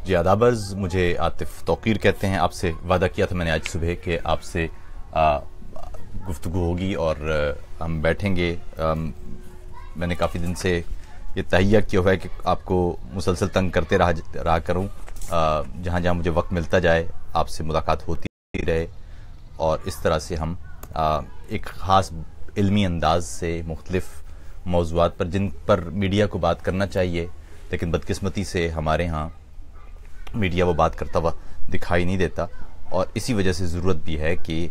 जी आदाबर्ज, मुझे आतिफ तौकीर कहते हैं। आपसे वादा किया था मैंने आज सुबह कि आपसे गुफ्तगू होगी और हम बैठेंगे। मैंने काफ़ी दिन से ये तहैया किया हुआ है कि आपको मुसलसल तंग करते रहा करूँ। जहाँ जहाँ मुझे वक्त मिलता जाए आपसे मुलाकात होती रहे और इस तरह से हम एक ख़ास इल्मी अंदाज से मुख्तलिफ मौज़ूआत पर, जिन पर मीडिया को बात करना चाहिए लेकिन बदकिस्मती से हमारे यहाँ मीडिया वो बात करता हुआ दिखाई नहीं देता, और इसी वजह से ज़रूरत भी है कि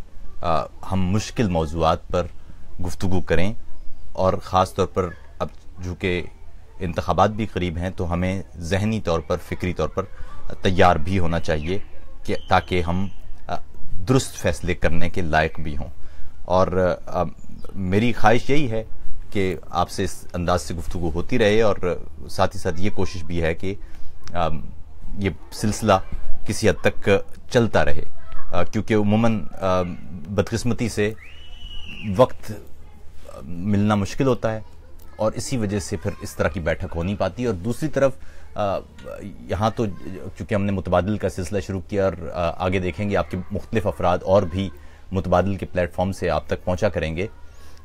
हम मुश्किल मौज़ूआत पर गुफ्तगू करें। और ख़ास तौर पर अब चूँकि इंतखाबात भी करीब हैं तो हमें ज़हनी तौर पर, फ़िक्री तौर पर तैयार भी होना चाहिए कि ताकि हम दुरुस्त फ़ैसले करने के लायक भी हों। और मेरी ख्वाहिश यही है कि आपसे इस अंदाज से गुफ्तगू होती रहे और साथ ही साथ ये कोशिश भी है कि ये सिलसिला किसी हद तक चलता रहे, क्योंकि उमूमन बदकिस्मती से वक्त मिलना मुश्किल होता है और इसी वजह से फिर इस तरह की बैठक हो नहीं पाती। और दूसरी तरफ यहाँ तो चूँकि हमने मुतबादिल का सिलसिला शुरू किया और आगे देखेंगे आपके मुख्तलिफ अफराद और भी मुतबादिल के प्लेटफॉर्म से आप तक पहुँचा करेंगे,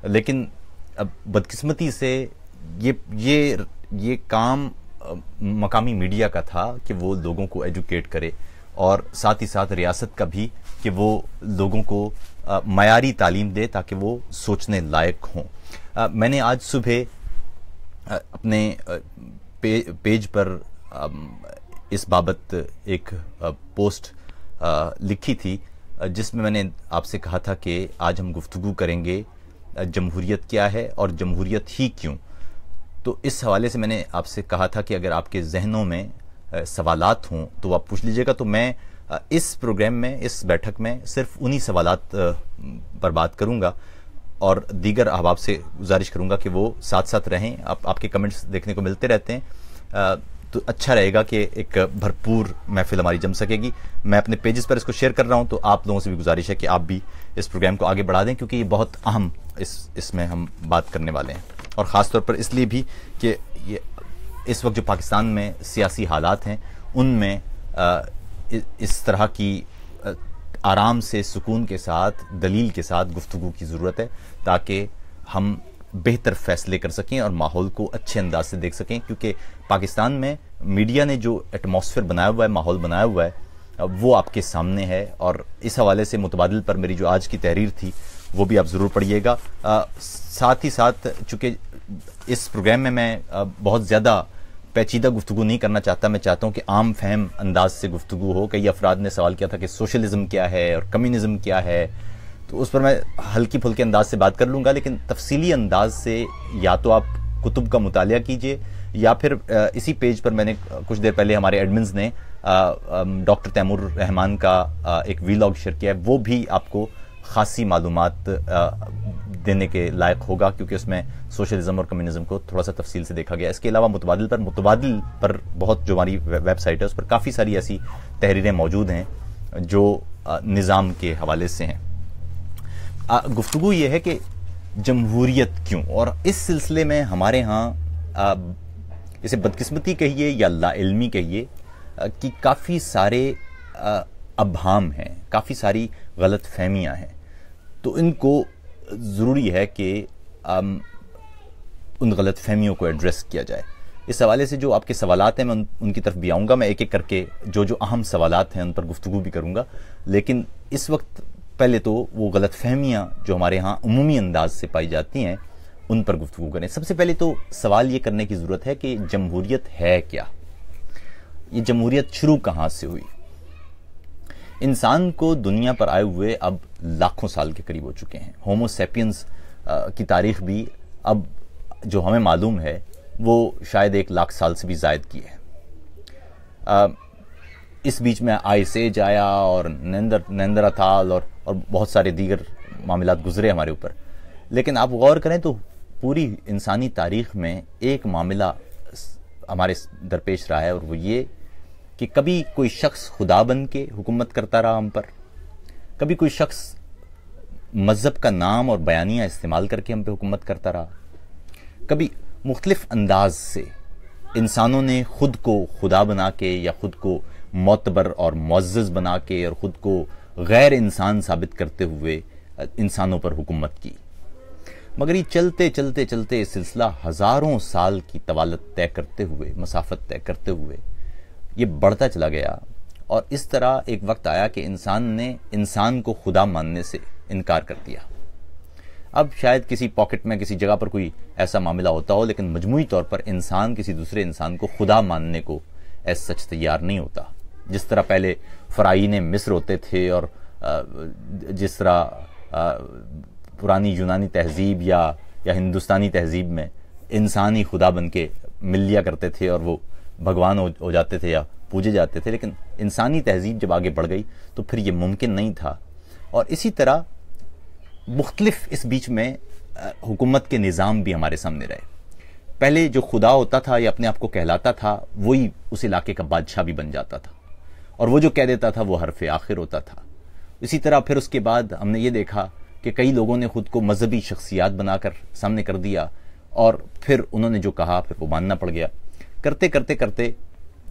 लेकिन अब बदकिस्मती से ये काम मकामी मीडिया का था कि वो लोगों को एजुकेट करे और साथ ही साथ रियासत का भी कि वो लोगों को मयारी तालीम दे ताकि वो सोचने लायक हों। मैंने आज सुबह अपने पेज पर इस बाबत एक पोस्ट लिखी थी जिसमें मैंने आपसे कहा था कि आज हम गुफ्तगू करेंगे जमहूरियत क्या है और जमहूरियत ही क्यों। तो इस हवाले से मैंने आपसे कहा था कि अगर आपके जहनों में सवालात हों तो आप पूछ लीजिएगा। तो मैं इस प्रोग्राम में, इस बैठक में सिर्फ उन्हीं सवालात पर बात करूंगा और दीगर अहबाब से गुजारिश करूंगा कि वो साथ साथ रहें। आपके कमेंट्स देखने को मिलते रहते हैं तो अच्छा रहेगा कि एक भरपूर महफिल हमारी जम सकेगी। मैं अपने पेजेस पर इसको शेयर कर रहा हूं तो आप लोगों से भी गुजारिश है कि आप भी इस प्रोग्राम को आगे बढ़ा दें, क्योंकि ये बहुत अहम इसमें हम बात करने वाले हैं। और ख़ास तौर पर इसलिए भी कि ये इस वक्त जो पाकिस्तान में सियासी हालात हैं उनमें इस तरह की आराम से, सुकून के साथ, दलील के साथ गुफ्तगू की ज़रूरत है ताकि हम बेहतर फैसले कर सकें और माहौल को अच्छे अंदाज से देख सकें। क्योंकि पाकिस्तान में मीडिया ने जो एटमॉस्फेयर बनाया हुआ है, माहौल बनाया हुआ है, वो आपके सामने है। और इस हवाले से मुतबादिल पर मेरी जो आज की तहरीर थी वो भी आप ज़रूर पढ़िएगा। साथ ही साथ चूँकि इस प्रोग्राम में मैं बहुत ज़्यादा पेचीदा गुफ्तगू नहीं करना चाहता, मैं चाहता हूँ कि आम फहम अंदाज से गुफ्तगू हो। कई अफराद ने सवाल किया था कि सोशलिज़म क्या है और कम्युनिज़म क्या है, तो उस पर मैं हल्की फुल्के अंदाज से बात कर लूँगा, लेकिन तफसीली अंदाज से या तो आप कुतुब का मुतालिया कीजिए या फिर इसी पेज पर मैंने कुछ देर पहले हमारे एडमिन्स ने डॉक्टर तैमूर रहमान का एक वीलॉग शेयर किया है, वो भी आपको खासी मालूमात देने के लायक होगा, क्योंकि उसमें सोशलिज्म और कम्युनिज्म को थोड़ा सा तफसील से देखा गया। इसके अलावा मुतबादिल पर बहुत जो हमारी वेबसाइट है उस पर काफ़ी सारी ऐसी तहरीरें मौजूद हैं जो निज़ाम के हवाले से हैं। गुफ्तगू ये है कि जमहूरियत क्यों, और इस सिलसिले में हमारे यहाँ इसे बदकिस्मती कहिए या लाइल्मी कहिए कि काफ़ी सारे अबहाम हैं, काफ़ी सारी गलत फहमियाँ हैं। तो इनको ज़रूरी है कि उन गलत फहमियों को एड्रेस किया जाए। इस हवाले से जो आपके सवालात हैं मैं उनकी तरफ भी आऊँगा। मैं एक एक करके जो अहम सवालात हैं उन पर गुफ्तगू भी करूँगा, लेकिन इस वक्त पहले तो वो गलत फहमियाँ जो हमारे यहाँ उमूमी अंदाज से पाई जाती हैं उन पर गुफ्तगू करें। सबसे पहले तो सवाल ये करने की ज़रूरत है कि जमहूरियत है क्या, ये जमहूरियत शुरू कहाँ से हुई। इंसान को दुनिया पर आए हुए अब लाखों साल के करीब हो चुके हैं। होमो सैपियंस की तारीख भी अब जो हमें मालूम है वो शायद 1 लाख साल से भी ज़ायद की है। इस बीच में आइस एज आया और नेंदरथाल और बहुत सारे दीगर मामलात गुजरे हमारे ऊपर, लेकिन आप गौर करें तो पूरी इंसानी तारीख में एक मामला हमारे दरपेश रहा है और वो ये कि कभी कोई शख्स खुदा बन के हुकूमत करता रहा हम पर, कभी कोई शख्स मज़हब का नाम और बयानियाँ इस्तेमाल करके हम पे हुकूमत करता रहा, कभी मुख्तलिफ अंदाज से इंसानों ने खुद को खुदा बना के या खुद को मोतबर और मुअज़्ज़ज़ बना के और ख़ुद को गैर इंसान साबित करते हुए इंसानों पर हुकूमत की। मगर ये चलते चलते चलते सिलसिला हज़ारों साल की तवालत तय करते हुए, मसाफत तय करते हुए ये बढ़ता चला गया। और इस तरह एक वक्त आया कि इंसान ने इंसान को खुदा मानने से इनकार कर दिया। अब शायद किसी पॉकेट में किसी जगह पर कोई ऐसा मामला होता हो, लेकिन मजमूई तौर पर इंसान किसी दूसरे इंसान को खुदा मानने को ऐसा सच तैयार नहीं होता। जिस तरह पहले फ़राईन मिस्र होते थे और जिस तरह पुरानी यूनानी तहजीब या हिंदुस्तानी तहजीब में इंसान ही खुदा बन के मिल लिया करते थे और वो भगवान हो जाते थे या पूजे जाते थे। लेकिन इंसानी तहजीब जब आगे बढ़ गई तो फिर ये मुमकिन नहीं था। और इसी तरह मुख्तलिफ इस बीच में हुकूमत के निज़ाम भी हमारे सामने रहे। पहले जो खुदा होता था या अपने आप को कहलाता था वही उस इलाके का बादशाह भी बन जाता था, और वो जो कह देता था वो हरफ आखिर होता था। इसी तरह फिर उसके बाद हमने ये देखा कि कई लोगों ने खुद को मजहबी शख्सियात बनाकर सामने कर दिया, और फिर उन्होंने जो कहा फिर वो मानना पड़ गया। करते करते करते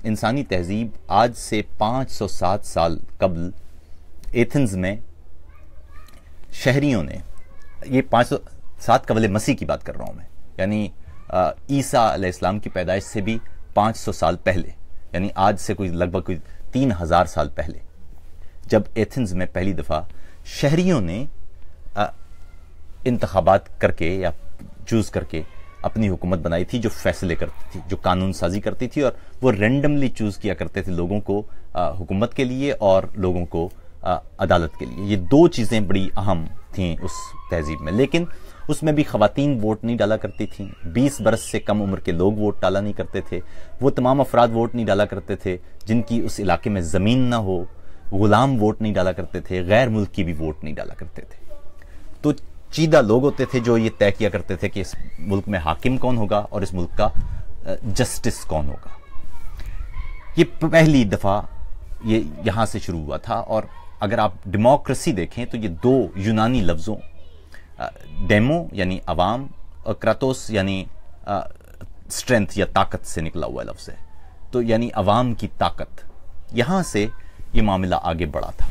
इंसानी तहजीब आज से 507 साल कबल एथेंस में शहरियों ने, ये 507 कबल मसीह की बात कर रहा हूँ मैं, यानी ईसा अलैहिस्सलाम की पैदाइश से भी 500 साल पहले, यानी आज से कोई लगभग कोई 3000 साल पहले, जब एथेंस में पहली दफ़ा शहरियों ने इंतखाबात करके या चूज़ करके अपनी हुकूमत बनाई थी, जो फैसले करती थी, जो कानून साजी करती थी, और वो रेंडमली चूज़ किया करते थे लोगों को हुकूमत के लिए और लोगों को अदालत के लिए। ये दो चीज़ें बड़ी अहम थीं उस तहजीब में। लेकिन उसमें भी ख़वातीन वोट नहीं डाला करती थीं, 20 बरस से कम उम्र के लोग वोट डाला नहीं करते थे, वो तमाम अफराद वोट नहीं डाला करते थे जिनकी उस इलाके में ज़मीन ना हो, गुलाम वोट नहीं डाला करते थे, गैर मुल्की भी वोट नहीं डाला करते थे। तो चीदा लोग होते थे जो ये तय किया करते थे कि इस मुल्क में हाकिम कौन होगा और इस मुल्क का जस्टिस कौन होगा। ये पहली दफ़ा ये यहाँ से शुरू हुआ था। और अगर आप डेमोक्रेसी देखें तो ये दो यूनानी लफ्ज़ों डेमो यानी अवाम और क्रातोस यानी स्ट्रेंथ या ताकत से निकला हुआ लफ्ज़ है। तो यानी अवाम की ताकत, यहाँ से ये मामला आगे बढ़ा था।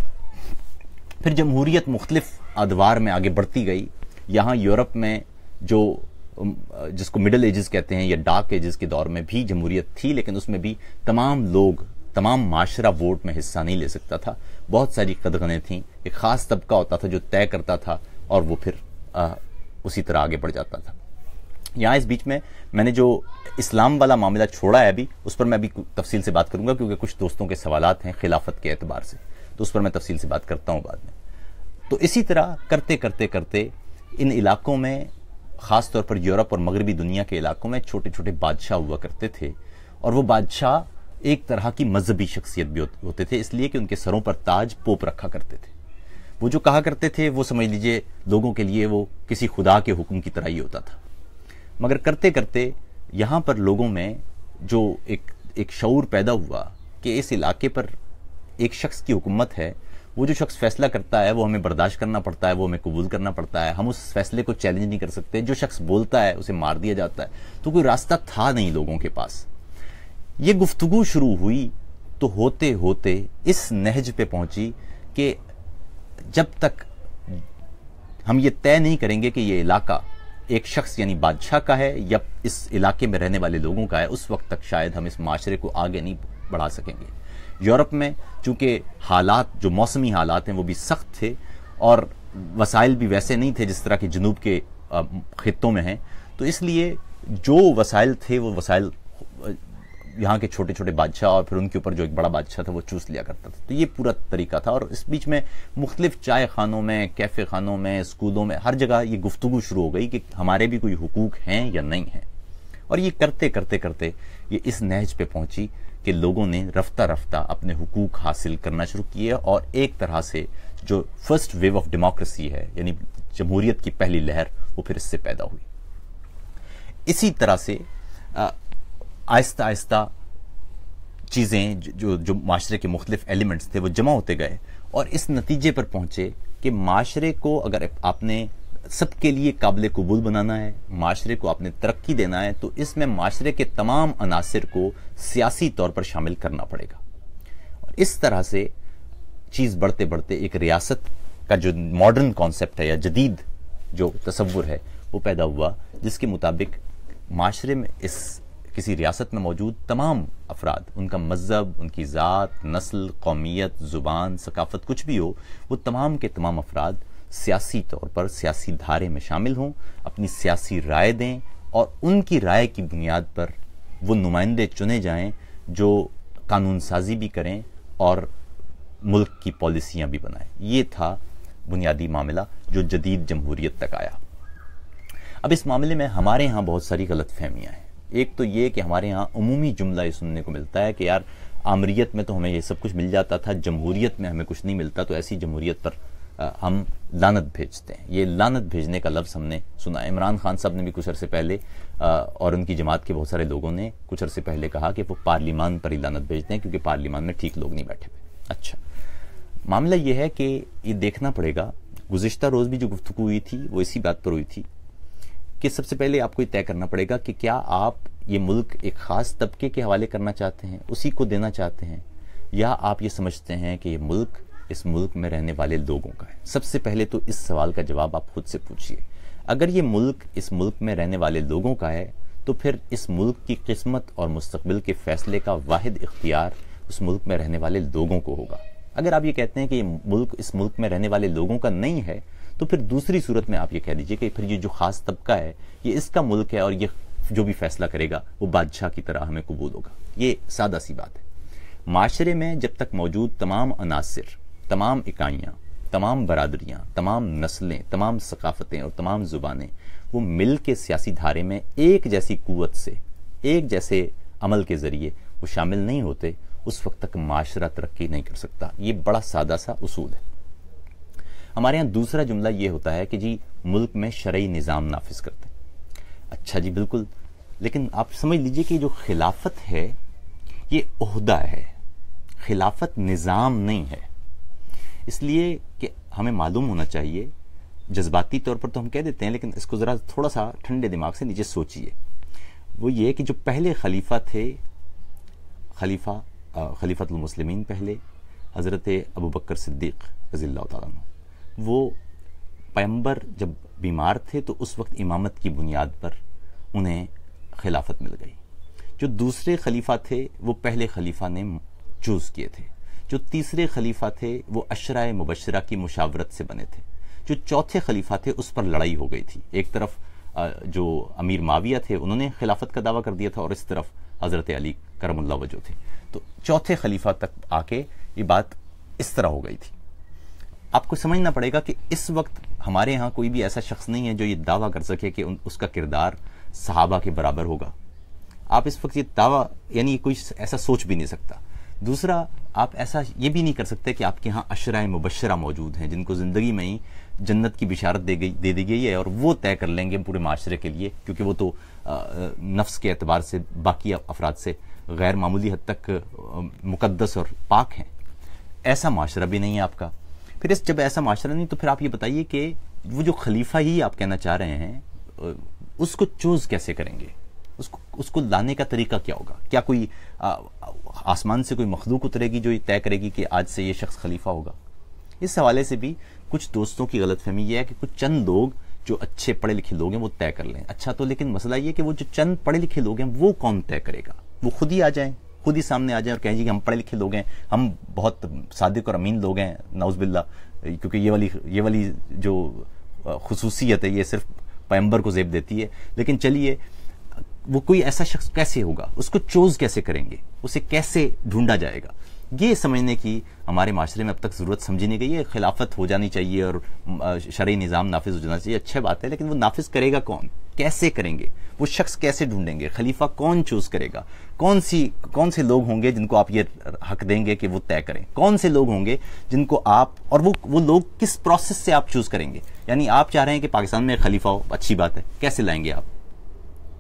फिर जमहूरियत मुख्तलिफ अदवार में आगे बढ़ती गई। यहाँ यूरोप में जो जिसको मिडल एजेस कहते हैं या डार्क एजेस के दौर में भी जमहूरियत थी, लेकिन उसमें भी तमाम लोग, तमाम माशरा वोट में हिस्सा नहीं ले सकता था। बहुत सारी कदगनें थीं, एक ख़ास तबका होता था जो तय करता था और वो फिर उसी तरह आगे बढ़ जाता था। यहाँ इस बीच में मैंने जो इस्लाम वाला मामला छोड़ा है अभी, उस पर मैं अभी तफसील से बात करूँगा, क्योंकि कुछ दोस्तों के सवालात हैं खिलाफत के एतबार से, तो उस पर मैं तफसील से बात करता हूँ बाद में। तो इसी तरह करते करते करते इन इलाकों में, ख़ास तौर पर यूरोप और मगरबी दुनिया के इलाकों में छोटे छोटे बादशाह हुआ करते थे, और वो बादशाह एक तरह की मजहबी शख्सियत भी होते थे, इसलिए कि उनके सरों पर ताज पोप रखा करते थे। वो जो कहा करते थे वो समझ लीजिए लोगों के लिए वो किसी खुदा के हुक्म की तरह ही होता था। मगर करते करते यहाँ पर लोगों में जो एक शऊर पैदा हुआ कि इस इलाके पर एक शख्स की हुकूमत है, वो जो शख्स फैसला करता है वो हमें बर्दाश्त करना पड़ता है, वो हमें कबूल करना पड़ता है, हम उस फैसले को चैलेंज नहीं कर सकते। जो शख्स बोलता है उसे मार दिया जाता है। तो कोई रास्ता था नहीं लोगों के पास। ये गुफ्तगू शुरू हुई तो होते होते इस नहज पे पहुंची कि जब तक हम ये तय नहीं करेंगे कि ये इलाका एक शख्स यानी बादशाह का है या इस इलाके में रहने वाले लोगों का है, उस वक्त तक शायद हम इस माशरे को आगे नहीं बढ़ा सकेंगे। यूरोप में चूंकि हालात, जो मौसमी हालात हैं, वो भी सख्त थे और वसाइल भी वैसे नहीं थे जिस तरह के जनूब के खित्तों में हैं, तो इसलिए जो वसाइल थे वो वसाइल यहाँ के छोटे छोटे बादशाह और फिर उनके ऊपर जो एक बड़ा बादशाह था वो चूस लिया करता था। तो ये पूरा तरीका था। और इस बीच में मुख्तलिफ चाय खानों में, कैफ़े खानों में, स्कूलों में, हर जगह ये गुफ्तगू शुरू हो गई कि हमारे भी कोई हुकूक हैं या नहीं हैं। और ये करते करते करते ये इस नहज पे पहुंची कि लोगों ने रफ्ता रफ्ता अपने हुकूक हासिल करना शुरू किए, और एक तरह से जो फर्स्ट वेव ऑफ डेमोक्रेसी है, यानी जमहूरियत की पहली लहर, वो फिर इससे पैदा हुई। इसी तरह से आहिस्ता आहिस्ता चीज़ें, जो माशरे के मुख्तलिफ एलिमेंट्स थे, वो जमा होते गए और इस नतीजे पर पहुंचे कि माशरे को अगर आपने सबके लिए काबिल कबूल बनाना है, माशरे को आपने तरक्की देना है, तो इसमें माशरे के तमाम अनासिर को सियासी तौर पर शामिल करना पड़ेगा। इस तरह से चीज़ बढ़ते बढ़ते एक रियासत का जो मॉडर्न कॉन्सेप्ट है या जदीद जो तसव्वुर है वो पैदा हुआ, जिसके मुताबिक माशरे में इस किसी रियासत में मौजूद तमाम अफराद, उनका मज़हब, उनकी ज़ात, नस्ल, कौमियत, ज़ुबान, सकाफ़त कुछ भी हो, वो तमाम के तमाम अफराद सियासी तौर पर सियासी धारे में शामिल हों, अपनी सियासी राय दें और उनकी राय की बुनियाद पर वो नुमाइंदे चुने जाएं जो कानून साजी भी करें और मुल्क की पॉलिसियां भी बनाएं। ये था बुनियादी मामला जो जदीद जमहूरियत तक आया। अब इस मामले में हमारे यहाँ बहुत सारी गलत फहमियाँ हैं। एक तो ये कि हमारे यहाँ उमूमी जुमला ये सुनने को मिलता है कि यार आमरीत में तो हमें ये सब कुछ मिल जाता था, जमहूरियत में हमें कुछ नहीं मिलता, तो ऐसी जमहूरियत पर हम लानत भेजते हैं। ये लानत भेजने का लफ्ज़ हमने सुना। इमरान खान साहब ने भी कुछ अरसे पहले और उनकी जमात के बहुत सारे लोगों ने कुछ अरसे पहले कहा कि वो पार्लियामान पर ही लानत भेजते हैं क्योंकि पार्लियामान में ठीक लोग नहीं बैठे हुए। अच्छा, मामला ये है कि ये देखना पड़ेगा, गुज़िश्ता रोज़ भी जो गुफ्तगू हुई थी वो इसी बात पर हुई थी कि सबसे पहले आपको ये तय करना पड़ेगा कि क्या आप ये मुल्क एक ख़ास तबके के हवाले करना चाहते हैं, उसी को देना चाहते हैं, या आप ये समझते हैं कि ये मुल्क इस मुल्क में रहने वाले लोगों का है। सबसे पहले तो इस सवाल का जवाब आप खुद से पूछिए। अगर ये मुल्क इस मुल्क में रहने वाले लोगों का है तो फिर इस मुल्क की किस्मत और मुस्तकबिल के फैसले का वाहिद इख्तियार उस मुल्क में रहने वाले लोगों को होगा। अगर आप ये कहते हैं कि ये मुल्क इस मुल्क में रहने वाले लोगों का नहीं है तो फिर दूसरी सूरत में आप ये कह दीजिए कि फिर ये जो खास तबका है ये इसका मुल्क है और ये जो भी फैसला करेगा वो बादशाह की तरह हमें कबूल होगा। ये सादा सी बात है। माशरे में जब तक मौजूद तमाम अनासिर, तमाम इकाइयाँ, तमाम बरादरियाँ, तमाम नस्लें, तमाम सकाफ़तें और तमाम ज़ुबानें वो मिल के सियासी धारे में एक जैसी कुव्वत से, एक जैसे अमल के ज़रिए वो शामिल नहीं होते, उस वक्त तक माशरा तरक्की नहीं कर सकता। ये बड़ा सादा सा उसूल है। हमारे यहाँ दूसरा जुमला ये होता है कि जी मुल्क में शरई निज़ाम नाफिज करते हैं। अच्छा जी, बिल्कुल, लेकिन आप समझ लीजिए कि जो खिलाफत है ये ओहदा है, खिलाफत निज़ाम नहीं है। इसलिए कि हमें मालूम होना चाहिए, जज्बाती तौर पर तो हम कह देते हैं, लेकिन इसको ज़रा थोड़ा सा ठंडे दिमाग से नीचे सोचिए। वो ये कि जो पहले खलीफा थे, खलीफतुल मुस्लिमीन पहले हज़रत अबू बकर सिद्दीक़ रज़ियल्लाहु ताला अन्हु, वो पैगंबर जब बीमार थे तो उस वक्त इमामत की बुनियाद पर उन्हें खिलाफत मिल गई। जो दूसरे खलीफा थे वो पहले खलीफा ने चूज़ किए थे। जो तीसरे खलीफा थे वो अशराए मुबशरा की मुशावरत से बने थे। जो चौथे खलीफा थे उस पर लड़ाई हो गई थी। एक तरफ जो अमीर माविया थे उन्होंने खिलाफत का दावा कर दिया था और इस तरफ हज़रत अली करमुल्लाह वजह थे। तो चौथे खलीफा तक आके ये बात इस तरह हो गई थी। आपको समझना पड़ेगा कि इस वक्त हमारे यहाँ कोई भी ऐसा शख्स नहीं है जो ये दावा कर सके कि उसका किरदार सहाबा के बराबर होगा। आप इस वक्त ये दावा, यानी कोई ऐसा सोच भी नहीं सकता। दूसरा, आप ऐसा ये भी नहीं कर सकते कि आपके यहाँ अशराए मुबशरा मौजूद हैं जिनको ज़िंदगी में ही जन्नत की बिशारत दे दी गई है और वो तय कर लेंगे पूरे माशरे के लिए, क्योंकि वो तो नफ्स के एतबार से बाकी अफराद से गैर मामूली हद तक मुकद्दस और पाक हैं। ऐसा माशरा भी नहीं है आपका। फिर जब ऐसा माशरा नहीं तो फिर आप ये बताइए कि वो जो खलीफा ही आप कहना चाह रहे हैं उसको चूज़ कैसे करेंगे, उसको लाने का तरीका क्या होगा? क्या कोई आसमान से कोई मखलूक उतरेगी जो ये तय करेगी कि आज से ये शख्स खलीफा होगा? इस हवाले से भी कुछ दोस्तों की गलतफहमी ये है कि कुछ चंद लोग जो अच्छे पढ़े लिखे लोग हैं वो तय कर लें। अच्छा, तो लेकिन मसला ये कि वो जो चंद पढ़े लिखे लोग हैं वो कौन तय करेगा? वो खुद ही आ जाएं, खुद ही सामने आ जाएं और कहें जी कि हम पढ़े लिखे लोग हैं, हम बहुत सादिक और अमीन लोग हैं, नाउज़ुबिल्लाह, क्योंकि ये वाली जो खुसूसियत है ये सिर्फ पैगंबर को ज़ेब देती है। लेकिन चलिए, वो कोई ऐसा शख्स कैसे होगा, उसको चूज़ कैसे करेंगे, उसे कैसे ढूंढा जाएगा? ये समझने की हमारे माशरे में अब तक ज़रूरत समझी नहीं गई है। खिलाफत हो जानी चाहिए और शरई निज़ाम नाफिज हो जाना चाहिए, अच्छी बात है, लेकिन वो नाफिज करेगा कौन, कैसे करेंगे, वो शख्स कैसे ढूंढेंगे, खलीफा कौन चूज़ करेगा, कौन से लोग होंगे जिनको आप ये हक देंगे कि वो तय करें, कौन से लोग होंगे जिनको आप, और वो लोग किस प्रोसेस से आप चूज़ करेंगे? यानी आप चाह रहे हैं कि पाकिस्तान में खलीफा हो, अच्छी बात है, कैसे लाएंगे आप?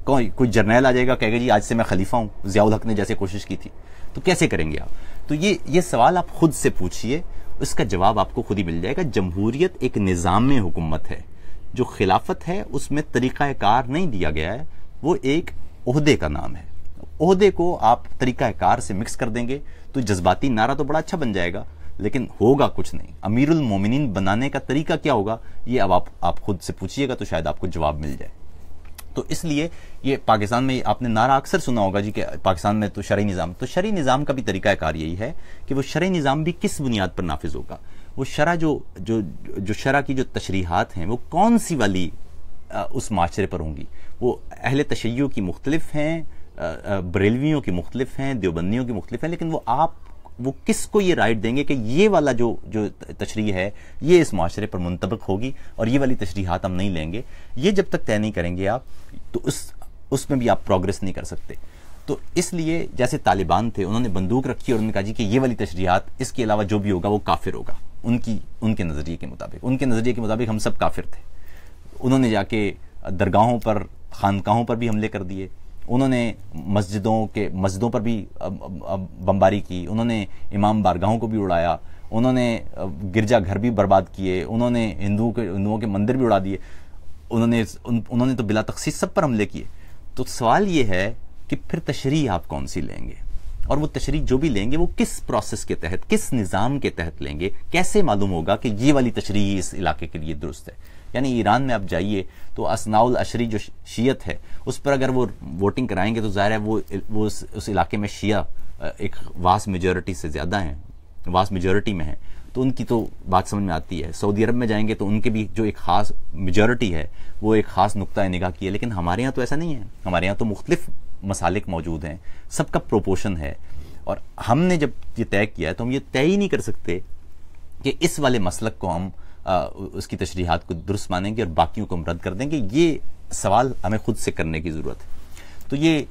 कोई जर्नैल आ जाएगा, कहेगा जी आज से मैं खलीफा हूँ, ज़ियाउल हक ने जैसे कोशिश की थी, तो कैसे करेंगे आप? तो ये सवाल आप खुद से पूछिए, इसका जवाब आपको खुद ही मिल जाएगा। जमहूरियत एक निज़ाम हुकूमत है। जो खिलाफत है उसमें तरीक़ाकार नहीं दिया गया है, वो एक ओहदे का नाम है। ओहदे को आप तरीकाकार से मिक्स कर देंगे तो जज्बाती नारा तो बड़ा अच्छा बन जाएगा, लेकिन होगा कुछ नहीं। अमीरुल मोमिनीन बनाने का तरीका क्या होगा, ये अब आप खुद से पूछिएगा तो शायद आपको जवाब मिल जाए। तो इसलिए ये पाकिस्तान में आपने नारा अक्सर सुना होगा जी कि पाकिस्तान में तो शरई निज़ाम, तो शरई निज़ाम का भी तरीकाकार यही है कि वो शरई निज़ाम भी किस बुनियाद पर नाफिज होगा। वो शरा जो शरा की जो तशरीहात हैं वो कौन सी वाली उस माशरे पर होंगी। वो अहले तशय्यो की मुख्तलिफ हैं, बरेलवियों की मुख्तलिफ हैं, देवबंदियों की मुख्तलिफ हैं, लेकिन वो किसको ये राइट देंगे कि ये वाला जो तशरीह है ये इस माशरे पर मुंतबिक होगी और ये वाली तशरीहात हम नहीं लेंगे। ये जब तक तय नहीं करेंगे आप, तो उसमें भी आप प्रोग्रेस नहीं कर सकते। तो इसलिए जैसे तालिबान थे, उन्होंने बंदूक रखी और उन्होंने कहा जी कि ये वाली तशरीहात, इसके अलावा जो भी होगा वो काफिर होगा। उनके नज़रिए के मुताबिक हम सब काफिर थे। उन्होंने जाके दरगाहों पर, खानकाहों पर भी हमले कर दिए, उन्होंने मस्जिदों पर भी बमबारी की, उन्होंने इमाम बारगाहों को भी उड़ाया, उन्होंने गिरजाघर भी बर्बाद किए, उन्होंने हिंदुओं के मंदिर भी उड़ा दिए, उन्होंने तो बिला तखसीस सब पर हमले किए। तो सवाल ये है कि फिर तशरीह आप कौन सी लेंगे, और वो तशरीह जो भी लेंगे वो किस प्रोसेस के तहत, किस निज़ाम के तहत लेंगे। कैसे मालूम होगा कि ये वाली तशरीह इस इलाके के लिए दुरुस्त है। यानी ईरान में आप जाइए तो असनाउल अशरी जो शियत है उस पर अगर वो वोटिंग कराएंगे तो ज़ाहिर है वो उस इलाके में शिया एक वास्ट मेजॉरिटी से ज़्यादा हैं, वास्ट मेजॉरिटी में है, तो उनकी तो बात समझ में आती है। सऊदी अरब में जाएंगे तो उनके भी जो एक ख़ास मेजॉरिटी है वो एक ख़ास नुक्ता निगाह की है, लेकिन हमारे यहाँ तो ऐसा नहीं है। हमारे यहाँ तो मुख्तलिफ मसालिक मौजूद हैं, सबका प्रोपोर्शन है, और हमने जब ये तय किया है तो हम ये तय ही नहीं कर सकते कि इस वाले मसलक को हम उसकी तशरीहात को दुरुस्त मानेंगे और बाकियों को हम रद्द कर देंगे। ये सवाल हमें खुद से करने की ज़रूरत है। तो ये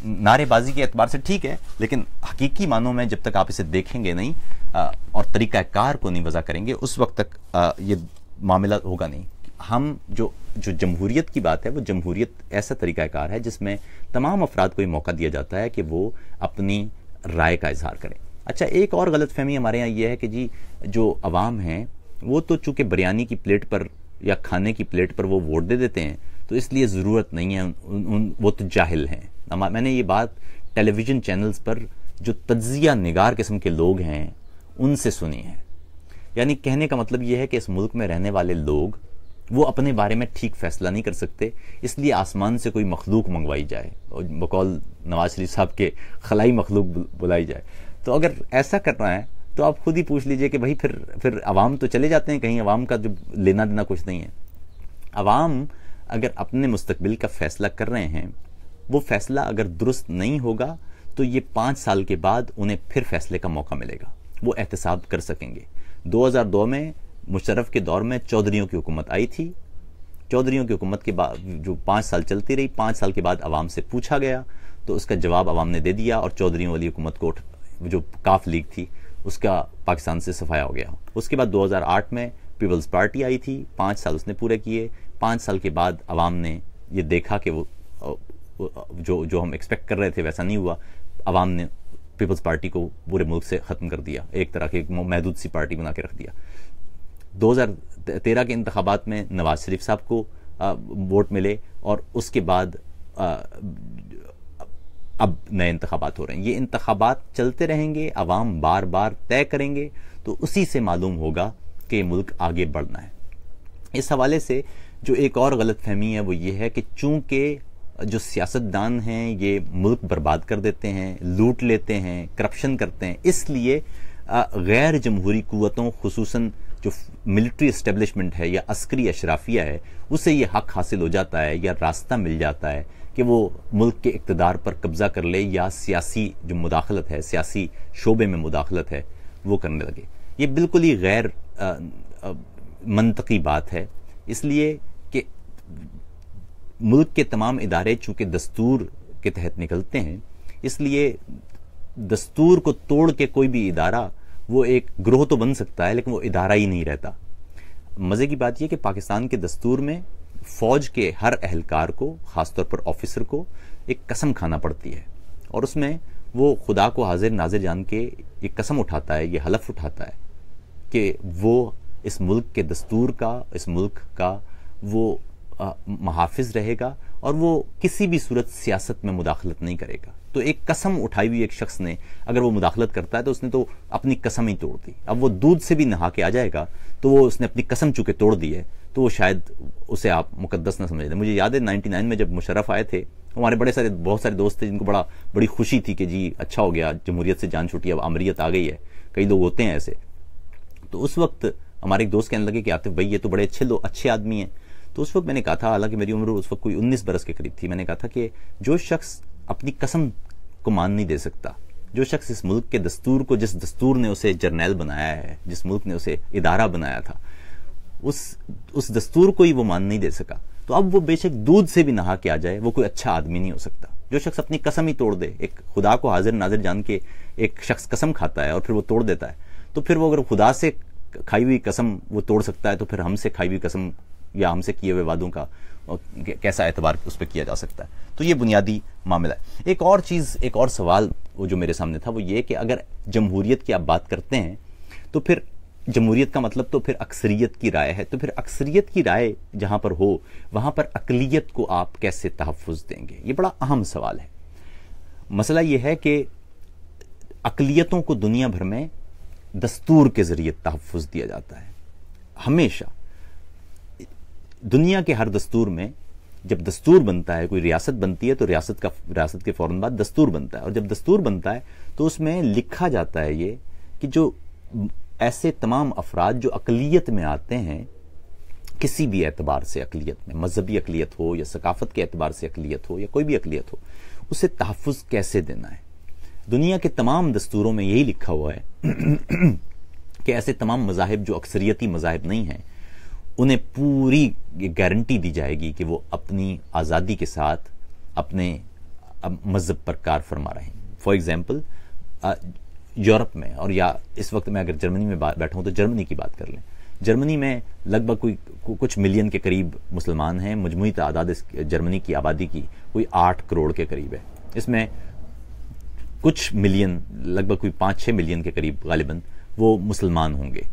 नारेबाजी के एतबार से ठीक है, लेकिन हकीकी मानों में जब तक आप इसे देखेंगे नहीं और तरीक़ाकार को नहीं वज़ा करेंगे, उस वक्त तक ये मामला होगा नहीं। हम जो जमहूरियत की बात है, वो जमहूरियत ऐसा तरीक़ाकार है जिसमें तमाम अफराद को ये मौका दिया जाता है कि वो अपनी राय का इजहार करें। अच्छा, एक और गलत फहमी हमारे यहाँ ये है कि जी जो अवाम हैं वो तो चूंकि बिरयानी की प्लेट पर या खाने की प्लेट पर वो वोट दे देते हैं, तो इसलिए ज़रूरत नहीं है, वो तो जाहिल हैं। मैंने ये बात टेलीविज़न चैनल्स पर जो तज्जिया निगार किस्म के लोग हैं उनसे सुनी है। यानी कहने का मतलब ये है कि इस मुल्क में रहने वाले लोग वो अपने बारे में ठीक फैसला नहीं कर सकते, इसलिए आसमान से कोई मखलूक मंगवाई जाए और बकौल नवाज शरीफ साहब के खलाई मखलूक बुलाई जाए। तो अगर ऐसा करना है तो आप खुद ही पूछ लीजिए कि भाई फिर अवाम तो चले जाते हैं कहीं, अवाम का जो लेना देना कुछ नहीं है। अवाम अगर अपने मुस्तकबिल का फैसला कर रहे हैं, वो फैसला अगर दुरुस्त नहीं होगा तो ये 5 साल के बाद उन्हें फिर फैसले का मौका मिलेगा, वो एहतसाब कर सकेंगे। 2002 में मुशर्रफ के दौर में चौधरियों की हुकूमत आई थी। चौधरियों की हुकूमत के बाद जो 5 साल चलती रही, 5 साल के बाद अवाम से पूछा गया तो उसका जवाब अवाम ने दे दिया और चौधरियों वाली हुकूमत को जो काफ लीग थी उसका पाकिस्तान से सफाया हो गया। उसके बाद 2008 में पीपल्स पार्टी आई थी, 5 साल उसने पूरे किए। 5 साल के बाद अवाम ने ये देखा कि वो जो हम एक्सपेक्ट कर रहे थे वैसा नहीं हुआ। अवाम ने पीपल्स पार्टी को पूरे मुल्क से ख़त्म कर दिया, एक तरह की महदूद सी पार्टी बना के रख दिया। 2013 के इंतखाबात में नवाज शरीफ साहब को वोट मिले और उसके बाद अब नए इंतखाबात हो रहे हैं। ये इंतखाबात चलते रहेंगे, अवाम बार बार तय करेंगे, तो उसी से मालूम होगा कि मुल्क आगे बढ़ना है। इस हवाले से जो एक और गलत फहमी है वो ये है कि चूंकि जो सियासतदान हैं ये मुल्क बर्बाद कर देते हैं, लूट लेते हैं, करप्शन करते हैं, इसलिए गैर जमहूरी कुव्वतों खुसूसन जो मिलिट्री इस्टेब्लिशमेंट है या अस्करी अशराफिया है उसे ये हक हासिल हो जाता है या रास्ता मिल जाता है कि वो मुल्क के इक़्तिदार पर कब्जा कर ले या सियासी जो मुदाखलत है, सियासी शोबे में मुदाखलत है वो करने लगे। ये बिल्कुल ही गैर मंतकी बात है, इसलिए कि मुल्क के तमाम इदारे चूंकि दस्तूर के तहत निकलते हैं, इसलिए दस्तूर को तोड़ के कोई भी इदारा वो एक ग्रोह तो बन सकता है लेकिन वो इदारा ही नहीं रहता। मज़े की बात यह कि पाकिस्तान के दस्तूर में फ़ौज के हर अहलकार को, ख़ासतौर पर ऑफिसर को, एक कसम खाना पड़ती है और उसमें वो खुदा को हाजिर नाजिर जान के ये कसम उठाता है, ये हलफ उठाता है कि वो इस मुल्क के दस्तूर का, इस मुल्क का वो मुहाफिज रहेगा और वो किसी भी सूरत सियासत में मुदाखलत नहीं करेगा। तो एक कसम उठाई हुई एक शख्स ने अगर वो मुदाखलत करता है तो उसने तो अपनी कसम ही तोड़ दी। अब वो दूध से भी नहा के आ जाएगा तो वो उसने अपनी कसम चूंकि तोड़ दी है तो वो शायद उसे आप मुकद्दस ना समझ लें। मुझे याद है 99 में जब मुशर्रफ आए थे, हमारे बहुत सारे दोस्त थे जिनको बड़ी खुशी थी कि जी अच्छा हो गया, जमहूरियत से जान छूटी, अब आमरीत आ गई है। कई लोग होते हैं ऐसे। तो उस वक्त हमारे एक दोस्त कहने लगे कि आतिफ भाई ये तो बड़े अच्छे आदमी हैं। तो उस वक्त मैंने कहा था, हालांकि मेरी उम्र उस वक्त कोई 19 बरस के करीब थी, मैंने कहा था कि जो शख्स अपनी कसम को मान नहीं दे सकता, जो शख्स इस मुल्क के दस्तूर को, जिस दस्तूर ने उसे जर्नैल बनाया है, जिस मुल्क ने उसे इदारा बनाया था, उस दस्तूर को ही वो मान नहीं दे सका, तो अब वो बेशक दूध से भी नहा के आ जाए, वो कोई अच्छा आदमी नहीं हो सकता। जो शख्स अपनी कसम ही तोड़ दे, एक खुदा को हाजिर नाजिर जान के एक शख्स कसम खाता है और फिर वो तोड़ देता है, तो फिर वो अगर खुदा से खाई हुई कसम वो तोड़ सकता है तो फिर हमसे खाई हुई कसम या हमसे किए हुए वादों का कैसा एतबार उस पर किया जा सकता है। तो ये बुनियादी मामला है। एक और सवाल वो जो मेरे सामने था वो ये कि अगर जमहूरियत की आप बात करते हैं तो फिर जमहूरियत का मतलब तो फिर अक्सरियत की राय है, तो फिर अक्सरियत की राय जहां पर हो वहां पर अकलियत को आप कैसे तहफ़्फ़ुज़ देंगे? ये बड़ा अहम सवाल है। मसला ये है कि अकलियतों को दुनिया भर में दस्तूर के जरिए तहफ़्फ़ुज़ दिया जाता है। हमेशा दुनिया के हर दस्तूर में जब दस्तूर बनता है, कोई रियासत बनती है तो रियासत के फौरन बाद दस्तूर बनता है, और जब दस्तूर बनता है तो उसमें लिखा जाता है ये कि जो ऐसे तमाम अफराद जो अकलियत में आते हैं, किसी भी एतबार से अकलियत में, मजहबी अकलियत हो या सकाफत के एतबार से अकलियत हो या कोई भी अकलियत हो, उसे तहफ़्फ़ुज़ कैसे देना है। दुनिया के तमाम दस्तूरों में यही लिखा हुआ है कि ऐसे तमाम मज़ाहिब जो अक्सरियती मज़ाहिब नहीं हैं उन्हें पूरी गारंटी दी जाएगी कि वो अपनी आज़ादी के साथ अपने मज़हब पर कार फरमा रहे हैं। फॉर एग्जाम्पल यूरोप में, और या इस वक्त मैं अगर जर्मनी में बैठा हूं तो जर्मनी की बात कर लें। जर्मनी में लगभग कुछ मिलियन के करीब मुसलमान हैं। मजमूई तादाद जर्मनी की आबादी की कोई 8 करोड़ के करीब है। इसमें कुछ मिलियन, लगभग कोई 5-6 मिलियन के करीब गालिबन वो मुसलमान होंगे।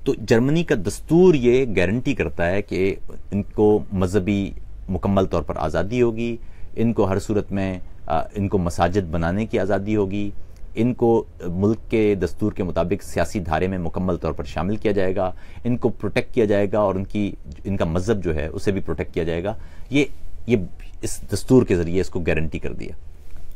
तो जर्मनी का दस्तूर ये गारंटी करता है कि इनको मजहबी मुकम्मल तौर पर आज़ादी होगी, इनको हर सूरत में इनको मसाजिद बनाने की आज़ादी होगी, इनको मुल्क के दस्तूर के मुताबिक सियासी धारे में मुकम्मल तौर पर शामिल किया जाएगा, इनको प्रोटेक्ट किया जाएगा और इनका मजहब जो है उसे भी प्रोटेक्ट किया जाएगा। ये इस दस्तूर के ज़रिए इसको गारंटी कर दिया।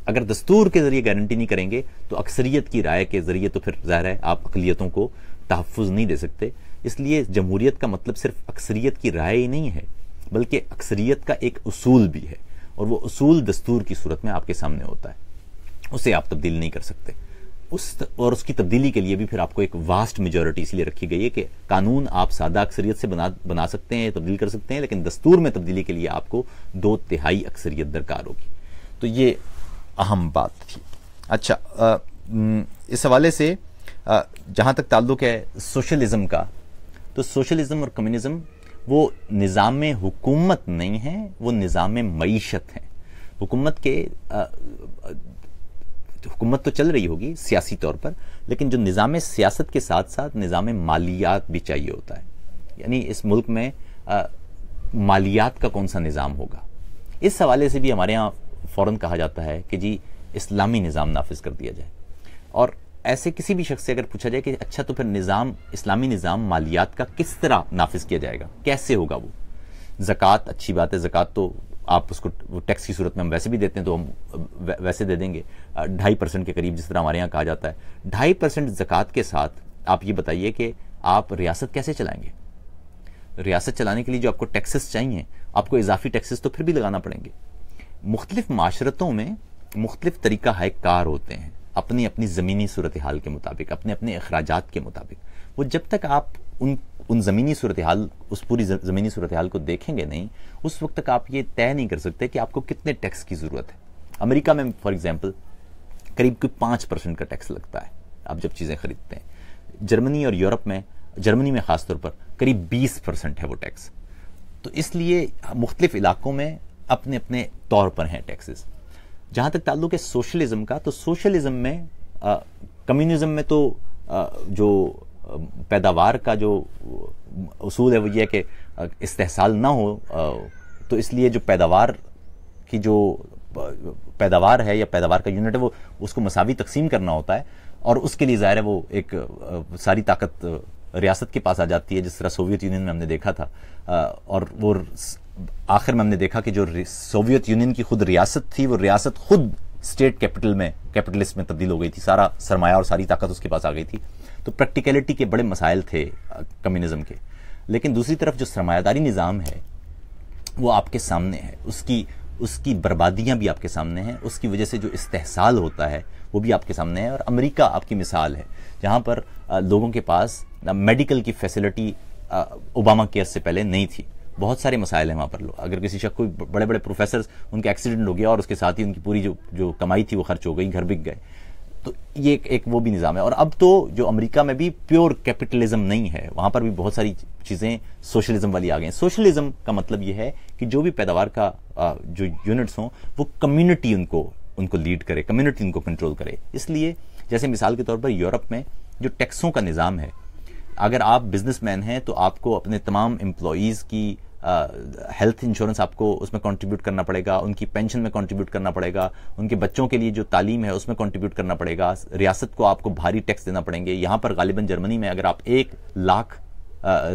अगर दस्तूर के ज़रिए गारंटी नहीं करेंगे तो अक्सरियत की राय के ज़रिए तो फिर ज़ाहिर है आप अक़लियतों को तहफ़्फ़ुज़ नहीं दे सकते। इसलिए जमहूरियत का मतलब सिर्फ अक्सरियत की राय ही नहीं है, बल्कि अक्सरियत का एक उसूल भी है, और वो उसूल दस्तूर की सूरत में आपके सामने होता है, उसे आप तब्दील नहीं कर सकते। और उसकी तब्दीली के लिए भी फिर आपको एक वास्ट मेजॉरिटी इसलिए रखी गई है कि कानून आप सादा अक्सरियत से बना सकते हैं, तब्दील कर सकते हैं, लेकिन दस्तूर में तब्दीली के लिए आपको 2/3 अक्सरियत दरकार होगी। तो ये अहम बात थी। अच्छा, इस हवाले से जहां तक ताल्लुक है सोशलिज्म का, तो सोशलिज्म और कम्युनिज्म वो निज़ाम हुकूमत नहीं है, वो निज़ाम मईशत है। हुकूमत तो चल रही होगी सियासी तौर पर, लेकिन जो निज़ाम सियासत के साथ साथ निज़ाम मालियात भी चाहिए होता है। यानी इस मुल्क में मालियात का कौन सा निज़ाम होगा, इस हवाले से भी हमारे यहाँ फ़ौरन कहा जाता है कि जी इस्लामी निज़ाम नाफिज कर दिया जाए। और ऐसे किसी भी शख्स से अगर पूछा जाए कि अच्छा तो फिर इस्लामी निज़ाम मालियात का किस तरह नाफिज किया जाएगा, कैसे होगा वो? ज़कात अच्छी बात है, ज़कात तो आप उसको टैक्स की सूरत में हम वैसे भी देते हैं तो हम वैसे दे देंगे 2.5% के करीब, जिस तरह हमारे यहाँ कहा जाता है। 2.5% ज़कात के साथ आप ये बताइए कि आप रियासत कैसे चलाएंगे? रियासत चलाने के लिए जो आपको टैक्सेस चाहिए, आपको इजाफी टैक्सेस तो फिर भी लगाना पड़ेंगे। मुख्तलिफ माशरतों में मुख्तलिफ तरीका हाय कार होते हैं, अपनी अपनी ज़मीनी सूरत हाल के मुताबिक, अपने अपने अखराजात के मुताबिक। वो जब तक आप उन ज़मीनी सूरत हाल, उस पूरी ज़मीनी सूरत हाल को देखेंगे नहीं, उस वक्त तक आप ये तय नहीं कर सकते कि आपको कितने टैक्स की ज़रूरत है। अमेरिका में फॉर एग्जाम्पल करीब 5% का टैक्स लगता है आप जब चीज़ें खरीदते हैं। जर्मनी और यूरोप में, जर्मनी में ख़ासतौर पर करीब 20% है वो टैक्स। तो इसलिए मुख्तलिफ इलाकों में अपने अपने तौर पर हैं टैक्सेस। जहाँ तक ताल्लुक है सोशलिज्म का, तो सोशलिज्म में, कम्युनिज्म में तो जो पैदावार का जो उसूल है वो ये है कि इस्तेहसाल ना हो, तो इसलिए जो पैदावार की जो पैदावार है या पैदावार का यूनिट है वो उसको मसावी तकसीम करना होता है, और उसके लिए ज़ाहिर है वो एक सारी ताकत रियासत के पास आ जाती है, जिस तरह सोवियत यूनियन में हमने देखा था। और वो आखिर में हमने देखा कि जो सोवियत यूनियन की खुद रियासत थी, वो रियासत खुद स्टेट कैपिटलिस्ट में तब्दील हो गई थी, सारा सरमाया और सारी ताकत उसके पास आ गई थी। तो प्रैक्टिकलिटी के बड़े मसाइल थे कम्युनिज्म के। लेकिन दूसरी तरफ जो सरमायादारी निज़ाम है वो आपके सामने है, उसकी बर्बादियां भी आपके सामने हैं, उसकी वजह से जो इस्तेहसाल होता है वो भी आपके सामने है। और अमेरिका आपकी मिसाल है, जहां पर लोगों के पास मेडिकल की फैसिलिटी ओबामा केयर से पहले नहीं थी। बहुत सारे मसाइल हैं वहाँ पर। अगर किसी शख्स, कोई बड़े बड़े प्रोफेसर, उनका एक्सीडेंट हो गया और उसके साथ ही उनकी पूरी जो कमाई थी वो खर्च हो गई, घर बिक गए। तो ये एक वो भी निज़ाम है। और अब तो जो अमेरिका में भी प्योर कैपिटलिज्म नहीं है, वहाँ पर भी बहुत सारी चीज़ें सोशलिज्म वाली आ गई हैं। सोशलिज्म का मतलब ये है कि जो भी पैदावार का जो यूनिट्स हों वो कम्युनिटी उनको लीड करे, कम्युनिटी उनको कंट्रोल करे। इसलिए जैसे मिसाल के तौर पर यूरोप में जो टैक्सों का निज़ाम है, अगर आप बिजनेसमैन हैं तो आपको अपने तमाम एम्प्लॉयज़ की हेल्थ इंश्योरेंस आपको उसमें कंट्रीब्यूट करना पड़ेगा, उनकी पेंशन में कंट्रीब्यूट करना पड़ेगा, उनके बच्चों के लिए जो तालीम है उसमें कंट्रीब्यूट करना पड़ेगा, रियासत को आपको भारी टैक्स देना पड़ेंगे। यहाँ पर गालिबन जर्मनी में अगर आप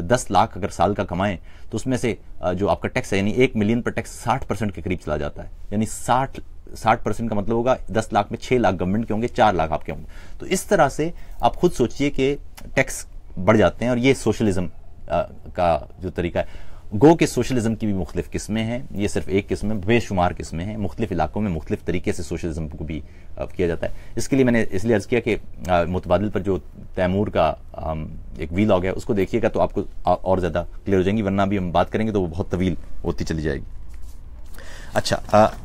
10 लाख अगर साल का कमाएं तो उसमें से जो आपका टैक्स है, यानी 1 मिलियन पर टैक्स 60% के करीब चला जाता है। यानी 60% का मतलब होगा 10 लाख में 6 लाख गवर्नमेंट के होंगे, 4 लाख आपके होंगे। तो इस तरह से आप खुद सोचिए कि टैक्स बढ़ जाते हैं। और ये सोशलिज्म का जो तरीका है, गो के सोशलिज्म की भी मुख्तलिफ किस्में हैं, ये सिर्फ एक किस्म है, बेशुमार किस्में हैं। मुख्तलिफ इलाकों में मुख्तलिफ तरीके से सोशलिज्म को भी किया जाता है। इसके लिए मैंने इसलिए अर्ज किया कि मुतबादिल पर जो तैमूर का एक वीलॉग है उसको देखिएगा तो आपको और ज़्यादा क्लियर हो जाएंगी, वरना अभी हम बात करेंगे तो वो बहुत तवील होती चली जाएगी। अच्छा,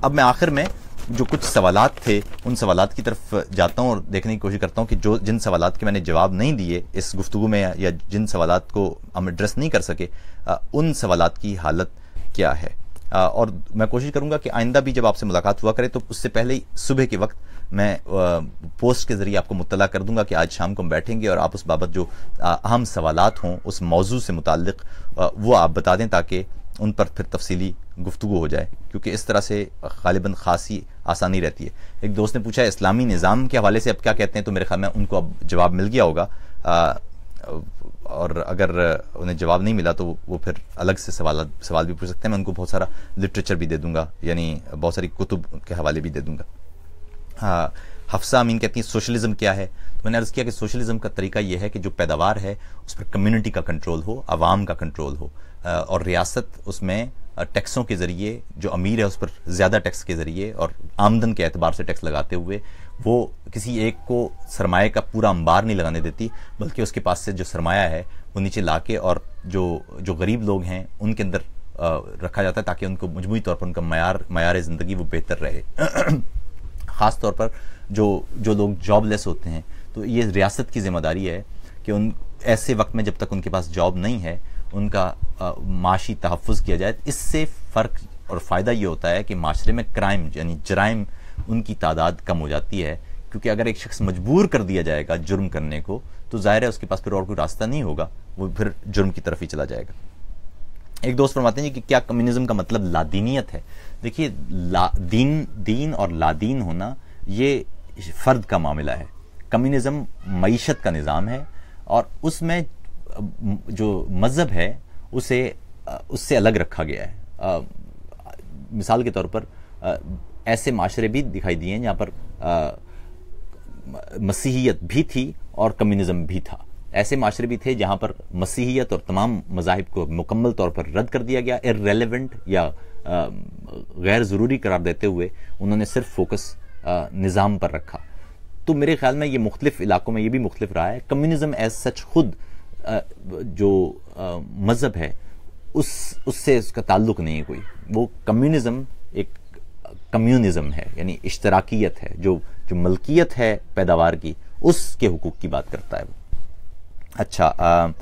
अब मैं आखिर में जो कुछ सवालात थे उन सवालात की तरफ जाता हूँ और देखने की कोशिश करता हूँ कि जिन सवालात के मैंने जवाब नहीं दिए इस गुफ्तगू में, या जिन सवालात को हम एड्रेस नहीं कर सके, उन सवालात की हालत क्या है। और मैं कोशिश करूँगा कि आइंदा भी जब आपसे मुलाकात हुआ करे तो उससे पहले ही सुबह के वक्त मैं पोस्ट के ज़रिए आपको मुत्तला कर दूंगा कि आज शाम को हम बैठेंगे और आप उस बाबत जो अहम सवालात हों उस मौजू से मुताल्लिक वो आप बता दें, ताकि उन पर फिर तफसीली गुफ्तगू हो जाए, क्योंकि इस तरह से गालिबन खासी आसानी रहती है। एक दोस्त ने पूछा इस्लामी निज़ाम के हवाले से अब क्या कहते हैं, तो मेरे ख्याल में उनको अब जवाब मिल गया होगा। और अगर उन्हें जवाब नहीं मिला तो वो फिर अलग से सवाल भी पूछ सकते हैं। मैं उनको बहुत सारा लिटरेचर भी दे दूंगा, यानी बहुत सारी कुतुब के हवाले भी दे दूंगा। हफ्सा अमीन कहती है सोशलिज्म क्या है, तो मैंने अर्ज़ किया कि सोशलिज्म का तरीका यह है कि जो पैदावार है उस पर कम्युनिटी का कंट्रोल हो, आवाम का कंट्रोल हो, और रियासत उसमें टैक्सों के ज़रिए, जो अमीर है उस पर ज़्यादा टैक्स के ज़रिए और आमदन के एतबार से टैक्स लगाते हुए वो किसी एक को सरमाए का पूरा अंबार नहीं लगाने देती, बल्कि उसके पास से जो सरमाया है वो नीचे लाके और जो गरीब लोग हैं उनके अंदर रखा जाता है, ताकि उनको मजमूई तौर पर उनका मयार ज़िंदगी वो बेहतर रहे। ख़ास तौर पर जो लोग जॉबलेस होते हैं, तो ये रियासत की जिम्मेदारी है कि उन ऐसे वक्त में जब तक उनके पास जॉब नहीं है उनका माशी तहफ़्फ़ुज़ किया जाए। इससे फ़र्क और फ़ायदा ये होता है कि माशरे में क्राइम यानी जराइम उनकी तादाद कम हो जाती है, क्योंकि अगर एक शख्स मजबूर कर दिया जाएगा जुर्म करने को तो ज़ाहिर है उसके पास फिर और कोई रास्ता नहीं होगा, वो फिर जुर्म की तरफ ही चला जाएगा। एक दोस्त फरमाते हैं कि क्या कम्युनिज्म का मतलब लादीनियत है। देखिए, दीन और लादीन होना ये फ़र्द का मामला है। कम्युनिज्म मईशत का निज़ाम है और उसमें जो मज़हब है उससे अलग रखा गया है। मिसाल के तौर पर ऐसे माशरे भी दिखाई दिए हैं जहाँ पर मसीहियत भी थी और कम्युनिज्म भी था। ऐसे माशरे भी थे जहाँ पर मसीहियत और तमाम मज़ाहिब को मुकम्मल तौर पर रद्द कर दिया गया, इर्रेलेवेंट या गैर ज़रूरी करार देते हुए उन्होंने सिर्फ फोकस निज़ाम पर रखा। तो मेरे ख्याल में ये मुख्तलिफ इलाकों में ये भी मुख्तलिफ रहा है। कम्युनिज्म एज सच खुद जो मज़हब है उससे उसका ताल्लुक नहीं है कोई। वो कम्युनिज्म एक कम्युनिज्म है, यानी इश्तराकियत है, जो मलकियत है पैदावार की उसके हुकूक की बात करता है वो। अच्छा,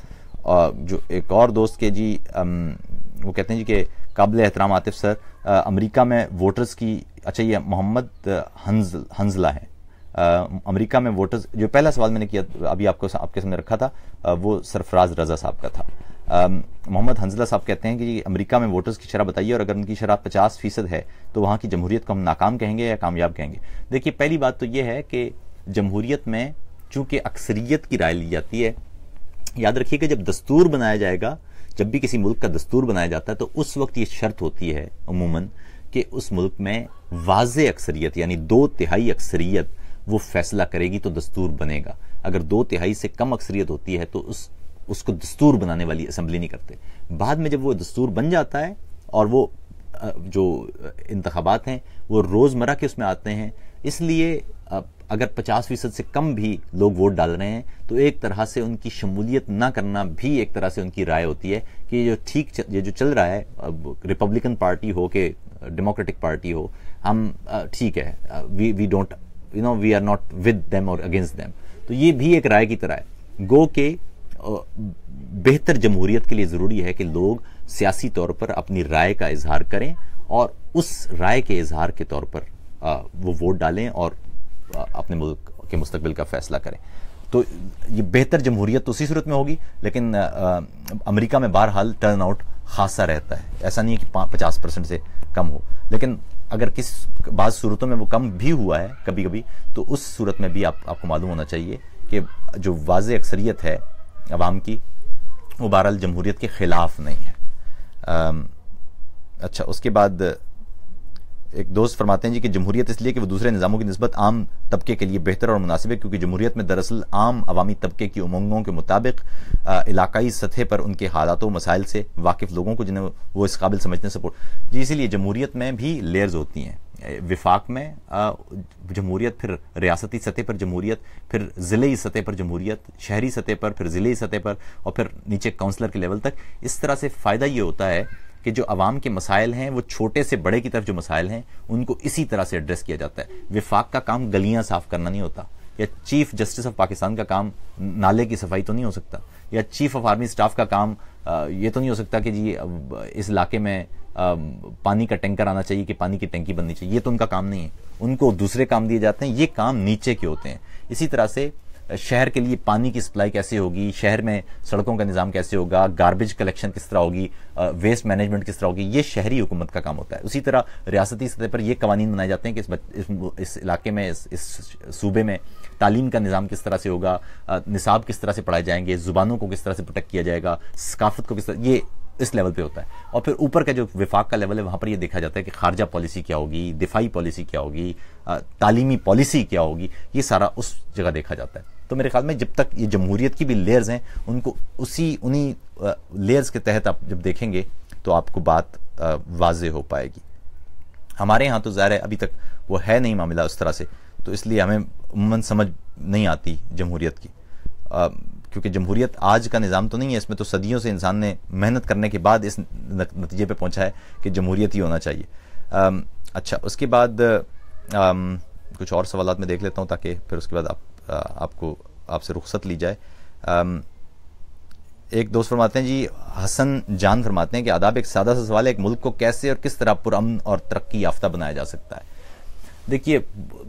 जो एक और दोस्त के जी वो कहते हैं जी कि काबिल एहतराम आतिफ सर, अमेरिका में वोटर्स की, अच्छा ये मोहम्मद हंजला है, अमेरिका में वोटर्स, जो पहला सवाल मैंने किया अभी आपके सामने रखा था वो सरफराज रजा साहब का था। मोहम्मद हंजला साहब कहते हैं कि अमेरिका में वोटर्स की शरह बताइए, और अगर उनकी शरह 50% है तो वहाँ की जमहूरियत को हम नाकाम कहेंगे या कामयाब कहेंगे। देखिए, पहली बात तो यह है कि जमहूरियत में चूंकि अक्सरियत की राय ली जाती है, याद रखिए कि जब दस्तूर बनाया जाएगा, जब भी किसी मुल्क का दस्तूर बनाया जाता है तो उस वक्त ये शर्त होती है अमूमन कि उस मुल्क में वाज़े अक्सरियत यानी 2/3 अक्सरियत वो फैसला करेगी तो दस्तूर बनेगा। अगर 2/3 से कम अक्सरियत होती है तो उसको दस्तूर बनाने वाली असेंबली नहीं करते। बाद में जब वो दस्तूर बन जाता है और वो जो इंतखाबात हैं वो रोज़मर्रा के उसमें आते हैं, इसलिए अगर 50% से कम भी लोग वोट डाल रहे हैं तो एक तरह से उनकी शमूलियत ना करना भी एक तरह से उनकी राय होती है कि ये जो चल रहा है, रिपब्लिकन पार्टी हो कि डेमोक्रेटिक पार्टी हो, हम ठीक है, we don't we are not with them or against them. तो ये भी एक राय की तरह है। गो के बेहतर जमहूरियत के लिए ज़रूरी है कि लोग सियासी तौर पर अपनी राय का इजहार करें और उस राय के इजहार के तौर पर वो वोट डालें और अपने मुल्क के मुस्तकबिल का फैसला करें। तो ये बेहतर जमहूरियत तो उसी सूरत में होगी, लेकिन अमेरिका में बहरहाल टर्न आउट खासा रहता है। ऐसा नहीं है कि 50% से कम हो, लेकिन अगर किस बाज़ सूरतों में वो कम भी हुआ है कभी कभी, तो उस सूरत में भी आपको मालूम होना चाहिए कि जो वाज़े अक्सरियत है अवाम की, वो बहरहाल जमहूरियत के ख़िलाफ़ नहीं है। अच्छा, उसके बाद एक दोस्त फरमाते हैं जी कि जमहूरियत इसलिए कि वो दूसरे निज़ामों की निस्बत आम तबके के लिए बेहतर और मुनासिब है, क्योंकि जमहूरियत में दरअसल आम अवामी तबके की उमंगों के मुताबिक इलाकाई सतह पर उनके हालात व मसाइल से वाकिफ़ लोगों को जिन्हें वो इस काबिल समझते सपोर्ट जी। इसीलिए जमहूरियत में भी लेयर्स होती हैं। विफाक में जमहूरियत, फिर रियासती सतह पर जमहूरियत, फिर ज़िले सतह पर जमहूरियत, शहरी सतह पर, फिर ज़िले सतह पर, और फिर नीचे काउंसलर के लेवल तक। इस तरह से फ़ायदा ये होता है कि जो अवाम के मसाइल हैं, वो छोटे से बड़े की तरफ जो मसाइल हैं उनको इसी तरह से एड्रेस किया जाता है। विफाक का काम गलियां साफ करना नहीं होता, या चीफ जस्टिस ऑफ पाकिस्तान का काम नाले की सफाई तो नहीं हो सकता, या चीफ ऑफ आर्मी स्टाफ का काम ये तो नहीं हो सकता कि जी इस इलाके में पानी का टैंकर आना चाहिए कि पानी की टंकी बननी चाहिए। ये तो उनका काम नहीं है, उनको दूसरे काम दिए जाते हैं, ये काम नीचे के होते हैं। इसी तरह से शहर के लिए पानी की सप्लाई कैसे होगी, शहर में सड़कों का निज़ाम कैसे होगा, गार्बेज कलेक्शन किस तरह होगी, वेस्ट मैनेजमेंट किस तरह होगी, ये शहरी हुकूमत का काम होता है। उसी तरह रियासती सतह पर ये कवानीन बनाए जाते हैं कि इस इलाके में, इस सूबे में तालीम का निज़ाम किस तरह से होगा, निसाब किस तरह से पढ़ाए जाएंगे, ज़ुबानों को किस तरह से प्रोटेक्ट किया जाएगा, सकाफत को किस तरह, ये इस लेवल पे होता है। और फिर ऊपर का जो विफाक का लेवल है, वहाँ पर ये देखा जाता है कि खारजा पॉलिसी क्या होगी, दिफाई पॉलिसी क्या होगी, तालीमी पॉलिसी क्या होगी, ये सारा उस जगह देखा जाता है। तो मेरे ख्याल में जब तक ये जमहूरियत की भी लेयर्स हैं, उनको उन्हीं लेयर्स के तहत आप जब देखेंगे तो आपको बात वाज़ेह हो पाएगी। हमारे यहाँ तो ज़ाहिर है अभी तक वो है नहीं मामला उस तरह से, तो इसलिए हमें उम्मन समझ नहीं आती जमहूरियत की, क्योंकि जमहूरियत आज का निज़ाम तो नहीं है, इसमें तो सदियों से इंसान ने मेहनत करने के बाद इस नतीजे पे पहुंचा है कि जमहूरियत ही होना चाहिए। अच्छा, उसके बाद कुछ और सवालात में देख लेता हूं ताकि फिर उसके बाद आपसे रुख्सत ली जाए। एक दोस्त फरमाते हैं जी, हसन जान फरमाते हैं कि आदाब, एक सादा सा सवाल है, एक मुल्क को कैसे और किस तरह पुरअमन और तरक्की याफ्ता बनाया जा सकता है। देखिए,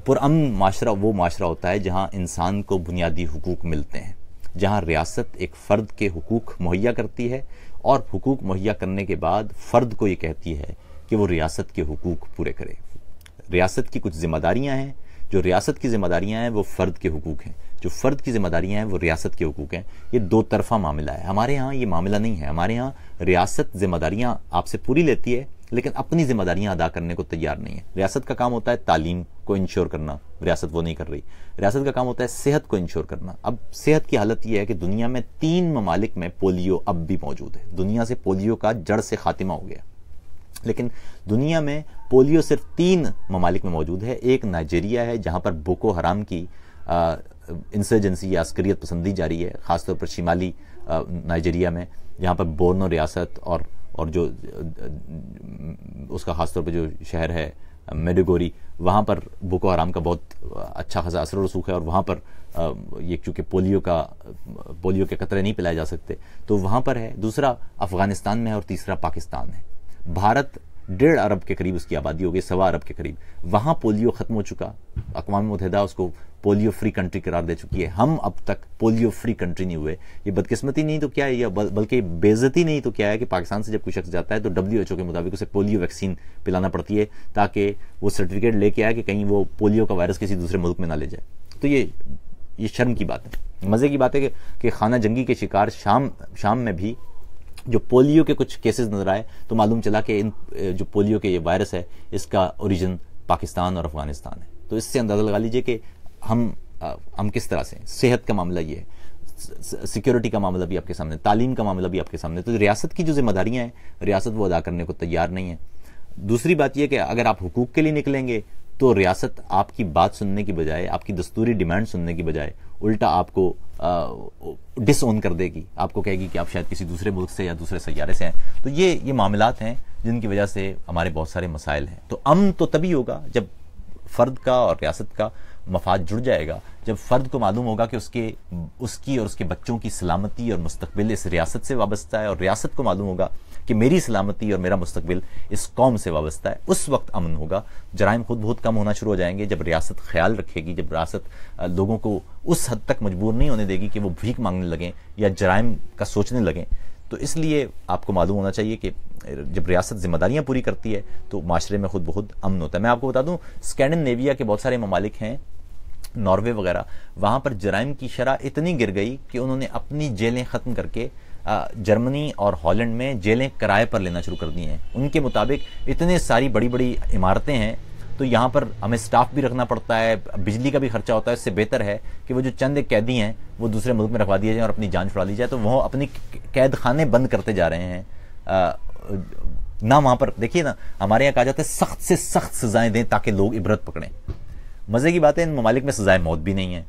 पुरअमन माशरा वो माशरा होता है जहां इंसान को बुनियादी हुकूक मिलते हैं, जहां रियासत एक फ़र्द के हुकूक मुहैया करती है और हुकूक मुहैया करने के बाद फ़र्द को ये कहती है कि वो रियासत के हुकूक पूरे करे। रियासत की कुछ जिम्मेदारियां हैं, जो रियासत की जिम्मेदारियां हैं वो फ़र्द के हुकूक हैं, जो फ़र्द की जिम्मेदारियां हैं वो रियासत के हुकूक हैं। ये दो तरफा मामला है। हमारे यहाँ ये मामला नहीं है। हमारे यहाँ रियासत जिम्मेदारियां आपसे पूरी लेती है, लेकिन अपनी जिम्मेदारियां अदा करने को तैयार नहीं है। रियासत का काम होता है तालीम को इंश्योर करना, रियासत वो नहीं कर रही। रियासत का काम होता है सेहत को इंश्योर करना। अब सेहत की हालत यह है कि दुनिया में 3 ममालिक में पोलियो अब भी मौजूद है। दुनिया से पोलियो का जड़ से खात्मा हो गया, लेकिन दुनिया में पोलियो सिर्फ 3 ममालिक में मौजूद है। एक नाइजीरिया है जहां पर बोको हराम की इंसर्जेंसी या अस्करियत पसंदी जारी है, खासतौर पर शिमाली नाइजीरिया में, जहां पर बोर्नो रियासत और जो उसका खासतौर पर जो शहर है मेडुगोरी, वहाँ पर बोको हराम का बहुत अच्छा खासा असर रसूख है। और वहाँ पर ये चूँकि पोलियो के कतरे नहीं पिलाए जा सकते, तो वहाँ पर है। दूसरा अफगानिस्तान में है और तीसरा पाकिस्तान है। भारत 1.5 अरब के करीब उसकी आबादी हो गई, 1.25 अरब के करीब। वहाँ पोलियो ख़त्म हो चुका, अक़वाम मुत्तहिदा उसको पोलियो फ्री कंट्री करार दे चुकी है। हम अब तक पोलियो फ्री कंट्री नहीं हुए। ये बदकिस्मती नहीं तो क्या है, बल्कि बेइज्जती नहीं तो क्या है कि पाकिस्तान से जब कोई शख्स जाता है तो WHO के मुताबिक उसे पोलियो वैक्सीन पिलाना पड़ती है ताकि वो सर्टिफिकेट लेके आए कि कहीं वो पोलियो का वायरस किसी दूसरे मुल्क में ना ले जाए। तो ये शर्म की बात है। मज़े की बात है कि खाना जंगी के शिकार शाम में भी जो पोलियो के कुछ केसेस नजर आए तो मालूम चला कि इन जो पोलियो के ये वायरस है इसका ओरिजिन पाकिस्तान और अफगानिस्तान है। तो इससे अंदाज़ा लगा लीजिए कि हम किस तरह से, सेहत का मामला ये है, सिक्योरिटी का मामला भी आपके सामने, तालीम का मामला भी आपके सामने। तो रियासत की जो जिम्मेदारियां हैं रियासत वो अदा करने को तैयार नहीं है। दूसरी बात यह कि अगर आप हुकूक के लिए निकलेंगे तो रियासत आपकी बात सुनने की बजाय, आपकी दस्तूरी डिमांड सुनने की बजाय उल्टा आपको डिसओन कर देगी, आपको कहेगी कि आप शायद किसी दूसरे मुल्क से या दूसरे सैयारे से हैं। तो ये मामलात हैं जिनकी वजह से हमारे बहुत सारे मसाइल हैं। तो अमन तो तभी होगा जब फर्द का और रियासत का मफाद जुड़ जाएगा, जब फर्द को मालूम होगा कि उसकी और उसके बच्चों की सलामती और मुस्तकबिल इस रियासत से वाबस्ता है, और रियासत को मालूम होगा कि मेरी सलामती और मेरा मुस्तकबिल इस कौम से वाबस्ता है। उस वक्त अमन होगा। जराइम खुद बहुत कम होना शुरू हो जाएंगे जब रियासत ख्याल रखेगी, जब रियासत लोगों को उस हद तक मजबूर नहीं होने देगी कि वो भीख मांगने लगें या जराइम का सोचने लगें। तो इसलिए आपको मालूम होना चाहिए कि जब रियासत जिम्मेदारियां पूरी करती है तो माशरे में खुद बहुत अमन होता है। मैं आपको बता दूं, स्कैंडिनेविया के बहुत सारे ममालिक हैं, नॉर्वे वगैरह, वहां पर जराइम की शरह इतनी गिर गई कि उन्होंने अपनी जेलें खत्म करके जर्मनी और हॉलैंड में जेलें किराए पर लेना शुरू कर दी हैं। उनके मुताबिक इतने सारी बड़ी बड़ी इमारतें हैं तो यहाँ पर हमें स्टाफ भी रखना पड़ता है, बिजली का भी खर्चा होता है। इससे बेहतर है कि वो जो चंद एक कैदी हैं वो दूसरे मुल्क में रखवा दिए जाए और अपनी जान छुड़ा ली जाए। तो वह अपनी कैद खाने बंद करते जा रहे हैं ना। वहां पर देखिए ना, हमारे यहाँ कहा जाता है सख्त से सख्त सजाएं दें ताकि लोग इबरत पकड़ें। मजे की बात है इन ममालिक में सजाए मौत भी नहीं है।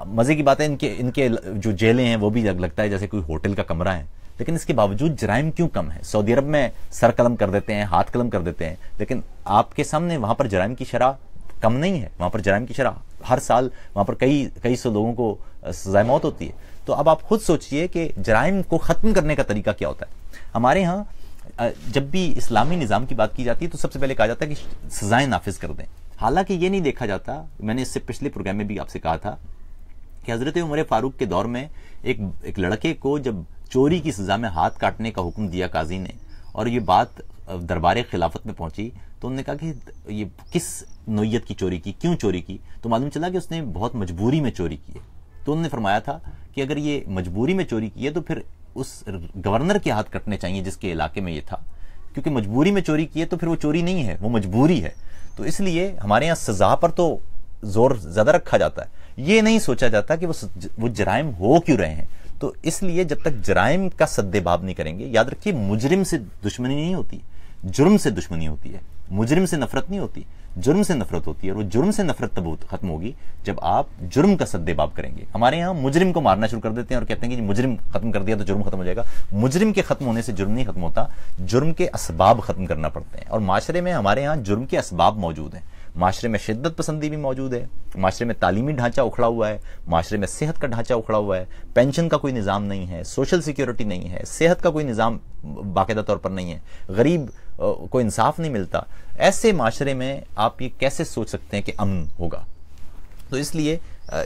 मजे की बात है इनके जो जेलें हैं वो भी लगता है जैसे कोई होटल का कमरा है, लेकिन इसके बावजूद जराइम क्यों कम है? सऊदी अरब में सर कलम कर देते हैं, हाथ कलम कर देते हैं, लेकिन आपके सामने वहां पर जराइम की शरह कम नहीं है। वहां पर जराइम की शरह हर साल वहां पर कई सौ लोगों को सजाए मौत होती है। तो अब आप खुद सोचिए कि जराइम को खत्म करने का तरीका क्या होता है। हमारे यहाँ जब भी इस्लामी निज़ाम की बात की जाती है तो सबसे पहले कहा जाता है कि सजाएं नाफिज कर दें। हालांकि ये नहीं देखा जाता, मैंने इससे पिछले प्रोग्राम में भी आपसे कहा था कि हजरत उमर फारूक के दौर में एक लड़के को जब चोरी की सजा में हाथ काटने का हुक्म दिया काजी ने, और ये बात दरबार खिलाफत में पहुंची, तो उन्होंने कहा कि ये किस नोयत की चोरी की, क्यों चोरी की? तो मालूम चला कि उसने बहुत मजबूरी में चोरी की है। तो उन्होंने फरमाया था कि अगर ये मजबूरी में चोरी की है तो फिर उस गवर्नर के हाथ कटने चाहिए जिसके इलाके में ये था, क्योंकि मजबूरी में चोरी की है तो फिर वो चोरी नहीं है, वो मजबूरी है। तो इसलिए हमारे यहाँ सजा पर तो जोर ज्यादा रखा जाता है, ये नहीं सोचा जाता कि वो जराइम हो क्यों रहे हैं। तो इसलिए जब तक जराइम का सद्देबाब नहीं करेंगे, याद रखिए मुजरिम से दुश्मनी नहीं होती, जुर्म से दुश्मनी होती है। मुजरिम से नफरत नहीं होती, जुर्म से नफरत होती है। और वो जुर्म से नफरत तब खत्म होगी जब आप जुर्म का सद्देबाब करेंगे। हमारे यहाँ मुजरिम को मारना शुरू कर देते हैं और कहते हैं कि मुजरिम खत्म कर दिया तो जुर्म खत्म हो जाएगा। मुजरिम के खत्म होने से जुर्म नहीं खत्म होता, जुर्म के असबाब खत्म करना पड़ते हैं। और माशरे में हमारे यहाँ जुर्म के असबाब मौजूद हैं। माशरे में शिद्दत पसंदी भी मौजूद है, माशरे में तालीमी ढांचा उखड़ा हुआ है, माशरे में सेहत का ढांचा उखड़ा हुआ है, पेंशन का कोई निज़ाम नहीं है, सोशल सिक्योरिटी नहीं है, सेहत का कोई निज़ाम बाकायदा तौर पर नहीं है, गरीब को इंसाफ नहीं मिलता। ऐसे माशरे में आप ये कैसे सोच सकते हैं कि अमन होगा? तो इसलिए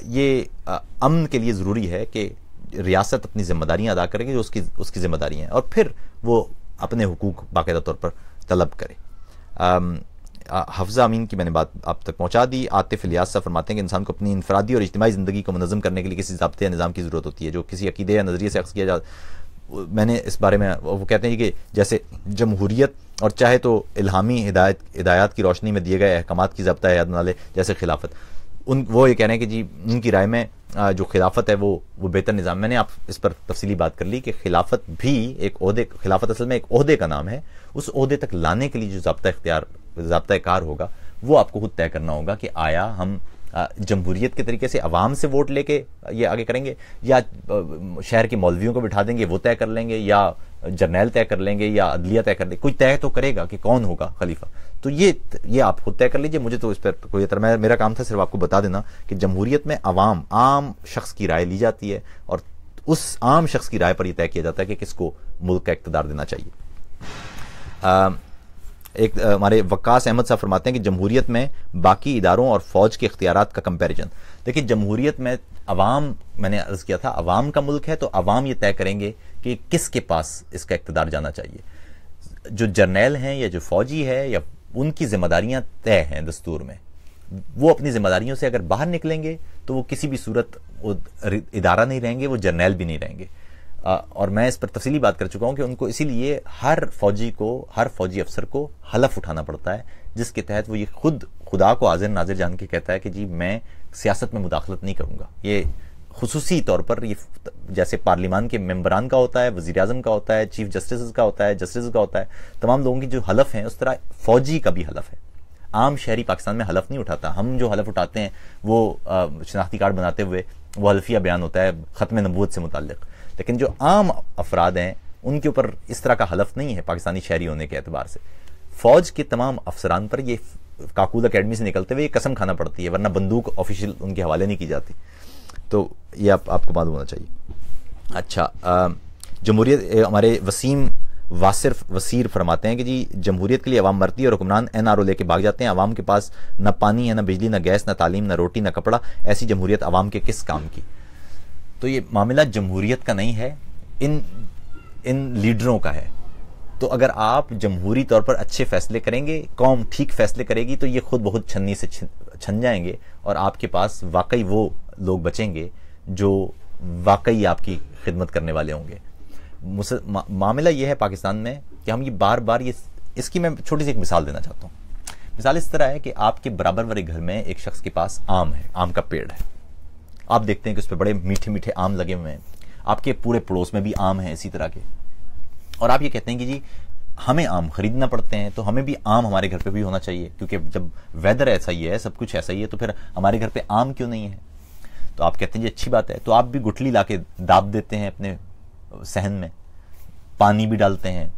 ये अमन के लिए ज़रूरी है कि रियासत अपनी जिम्मेदारियां अदा करेगी जो उसकी जिम्मेदारियां हैं, और फिर वो अपने हुकूक बाकायदा तौर पर तलब करे। हफ्जा अमीन की मैंने बात आप तक पहुंचा दी। आतिफ इलियास साहब फरमाते हैं कि इंसान को अपनी इनफरादी और इज्तिमाई ज़िंदगी को मुनज़्ज़म करने के लिए किसी ज़ाब्ते या निज़ाम की ज़रूरत होती है जो किसी अकीदे या नज़रिए से अक्स किया जा। मैंने इस बारे में, वो कहते हैं कि जैसे जमहूरियत और चाहे तो इल्हामी हिदायत की रोशनी में दिए गए अहकामात की ज़ब्ता याद बना ले, जैसे खिलाफत, वो ये कह रहे हैं कि जी उनकी राय में जो खिलाफत है वो बेहतर निज़ाम। मैंने आप इस पर तफसीली बात कर ली कि खिलाफत भी एक ओहदे, खिलाफत असल में एक ओहदे का नाम है। उस ओहदे तक लाने के लिए जो ज़ाब्ता कार होगा वो आपको खुद तय करना होगा कि आया हम जमहूरियत के तरीके से अवाम से वोट लेके ये आगे करेंगे, या शहर के मौलवियों को बिठा देंगे वो तय कर लेंगे, या जर्नैल तय कर लेंगे, या अदलिया तय कर लेंगे। कोई तय तो करेगा कि कौन होगा खलीफा। तो ये आप खुद तय कर लीजिए, मुझे तो इस पर कोई तरह, मेरा काम था सिर्फ आपको बता देना कि जमहूरियत में आम शख्स की राय ली जाती है और उस आम शख्स की राय पर यह तय किया जाता है कि किसको मुल्क का इक़्तिदार देना चाहिए। एक हमारे वक्कास अहमद साहब फरमाते हैं कि जमहूरियत में बाकी इदारों और फौज के इख्तियारात का कंपैरिजन। देखिए, जमहूरियत में अवाम, मैंने अर्ज किया था, अवाम का मुल्क है, तो अवाम ये तय करेंगे कि किसके पास इसका इख्तियार जाना चाहिए। जो जर्नैल हैं या जो फौजी है, या उनकी जिम्मेदारियां तय हैं दस्तूर में। वो अपनी जिम्मेदारियों से अगर बाहर निकलेंगे तो वो किसी भी सूरत वो इदारा नहीं रहेंगे, वो जर्नैल भी नहीं रहेंगे। और मैं इस पर तफसीली बात कर चुका हूं कि उनको इसीलिए हर फौजी अफसर को हलफ उठाना पड़ता है, जिसके तहत वो ये खुद खुदा को हाजिर नाजिर जान के कहता है कि जी मैं सियासत में मुदाखलत नहीं करूंगा। ये खुसूसी तौर पर ये जैसे पार्लियामान के मेंबरान का होता है, वजीर आजम का होता है, चीफ जस्टिस का होता है, जस्टिस का होता है, तमाम लोगों की जो हलफ है, उस तरह फौजी का भी हलफ है। आम शहरी पाकिस्तान में हलफ नहीं उठाता। हम जो हलफ उठाते हैं वो शनाख्ती कार्ड बनाते हुए वो हल्फिया बयान होता है खत्म नबूवत से मुताल्लिक, लेकिन जो आम अफराद हैं उनके ऊपर इस तरह का हलफ नहीं है पाकिस्तानी शहरी होने के एतबार से। फौज के तमाम अफसरान पर ये काकूल अकेडमी से निकलते हुए ये कसम खाना पड़ती है, वरना बंदूक ऑफिशियल उनके हवाले नहीं की जाती। तो ये आपको मालूम होना चाहिए। अच्छा, जमहूरियत, हमारे वसीम वसीर फरमाते हैं कि जी जमहूरियत के लिए अवाम मरती है और हुक्मरान एनआरओ लेके भाग जाते हैं। अवाम के पास न पानी है, न बिजली, न गैस, न तालीम, न रोटी, न कपड़ा। ऐसी जमहूरियत अवाम के किस काम की। तो ये मामला जमहूरियत का नहीं है, इन लीडरों का है। तो अगर आप जमहूरी तौर पर अच्छे फैसले करेंगे, कौम ठीक फैसले करेगी, तो ये खुद बहुत छन्नी से छन जाएंगे और आपके पास वाकई वो लोग बचेंगे जो वाकई आपकी खिदमत करने वाले होंगे। मामला यह है पाकिस्तान में कि हम ये बार बार इसकी मैं छोटी सी एक मिसाल देना चाहता हूँ। मिसाल इस तरह है कि आपके बराबर वाले घर में एक शख्स के पास आम है, आम का पेड़ है। आप देखते हैं कि उस पर बड़े मीठे मीठे आम लगे हुए हैं। आपके पूरे पड़ोस में भी आम है इसी तरह के, और आप ये कहते हैं कि जी हमें आम खरीदना पड़ते हैं, तो हमें भी आम हमारे घर पे भी होना चाहिए, क्योंकि जब वेदर ऐसा ही है, सब कुछ ऐसा ही है, तो फिर हमारे घर पे आम क्यों नहीं है। तो आप कहते हैं जी अच्छी बात है। तो आप भी गुठली ला के दाब देते हैं अपने सहन में, पानी भी डालते हैं,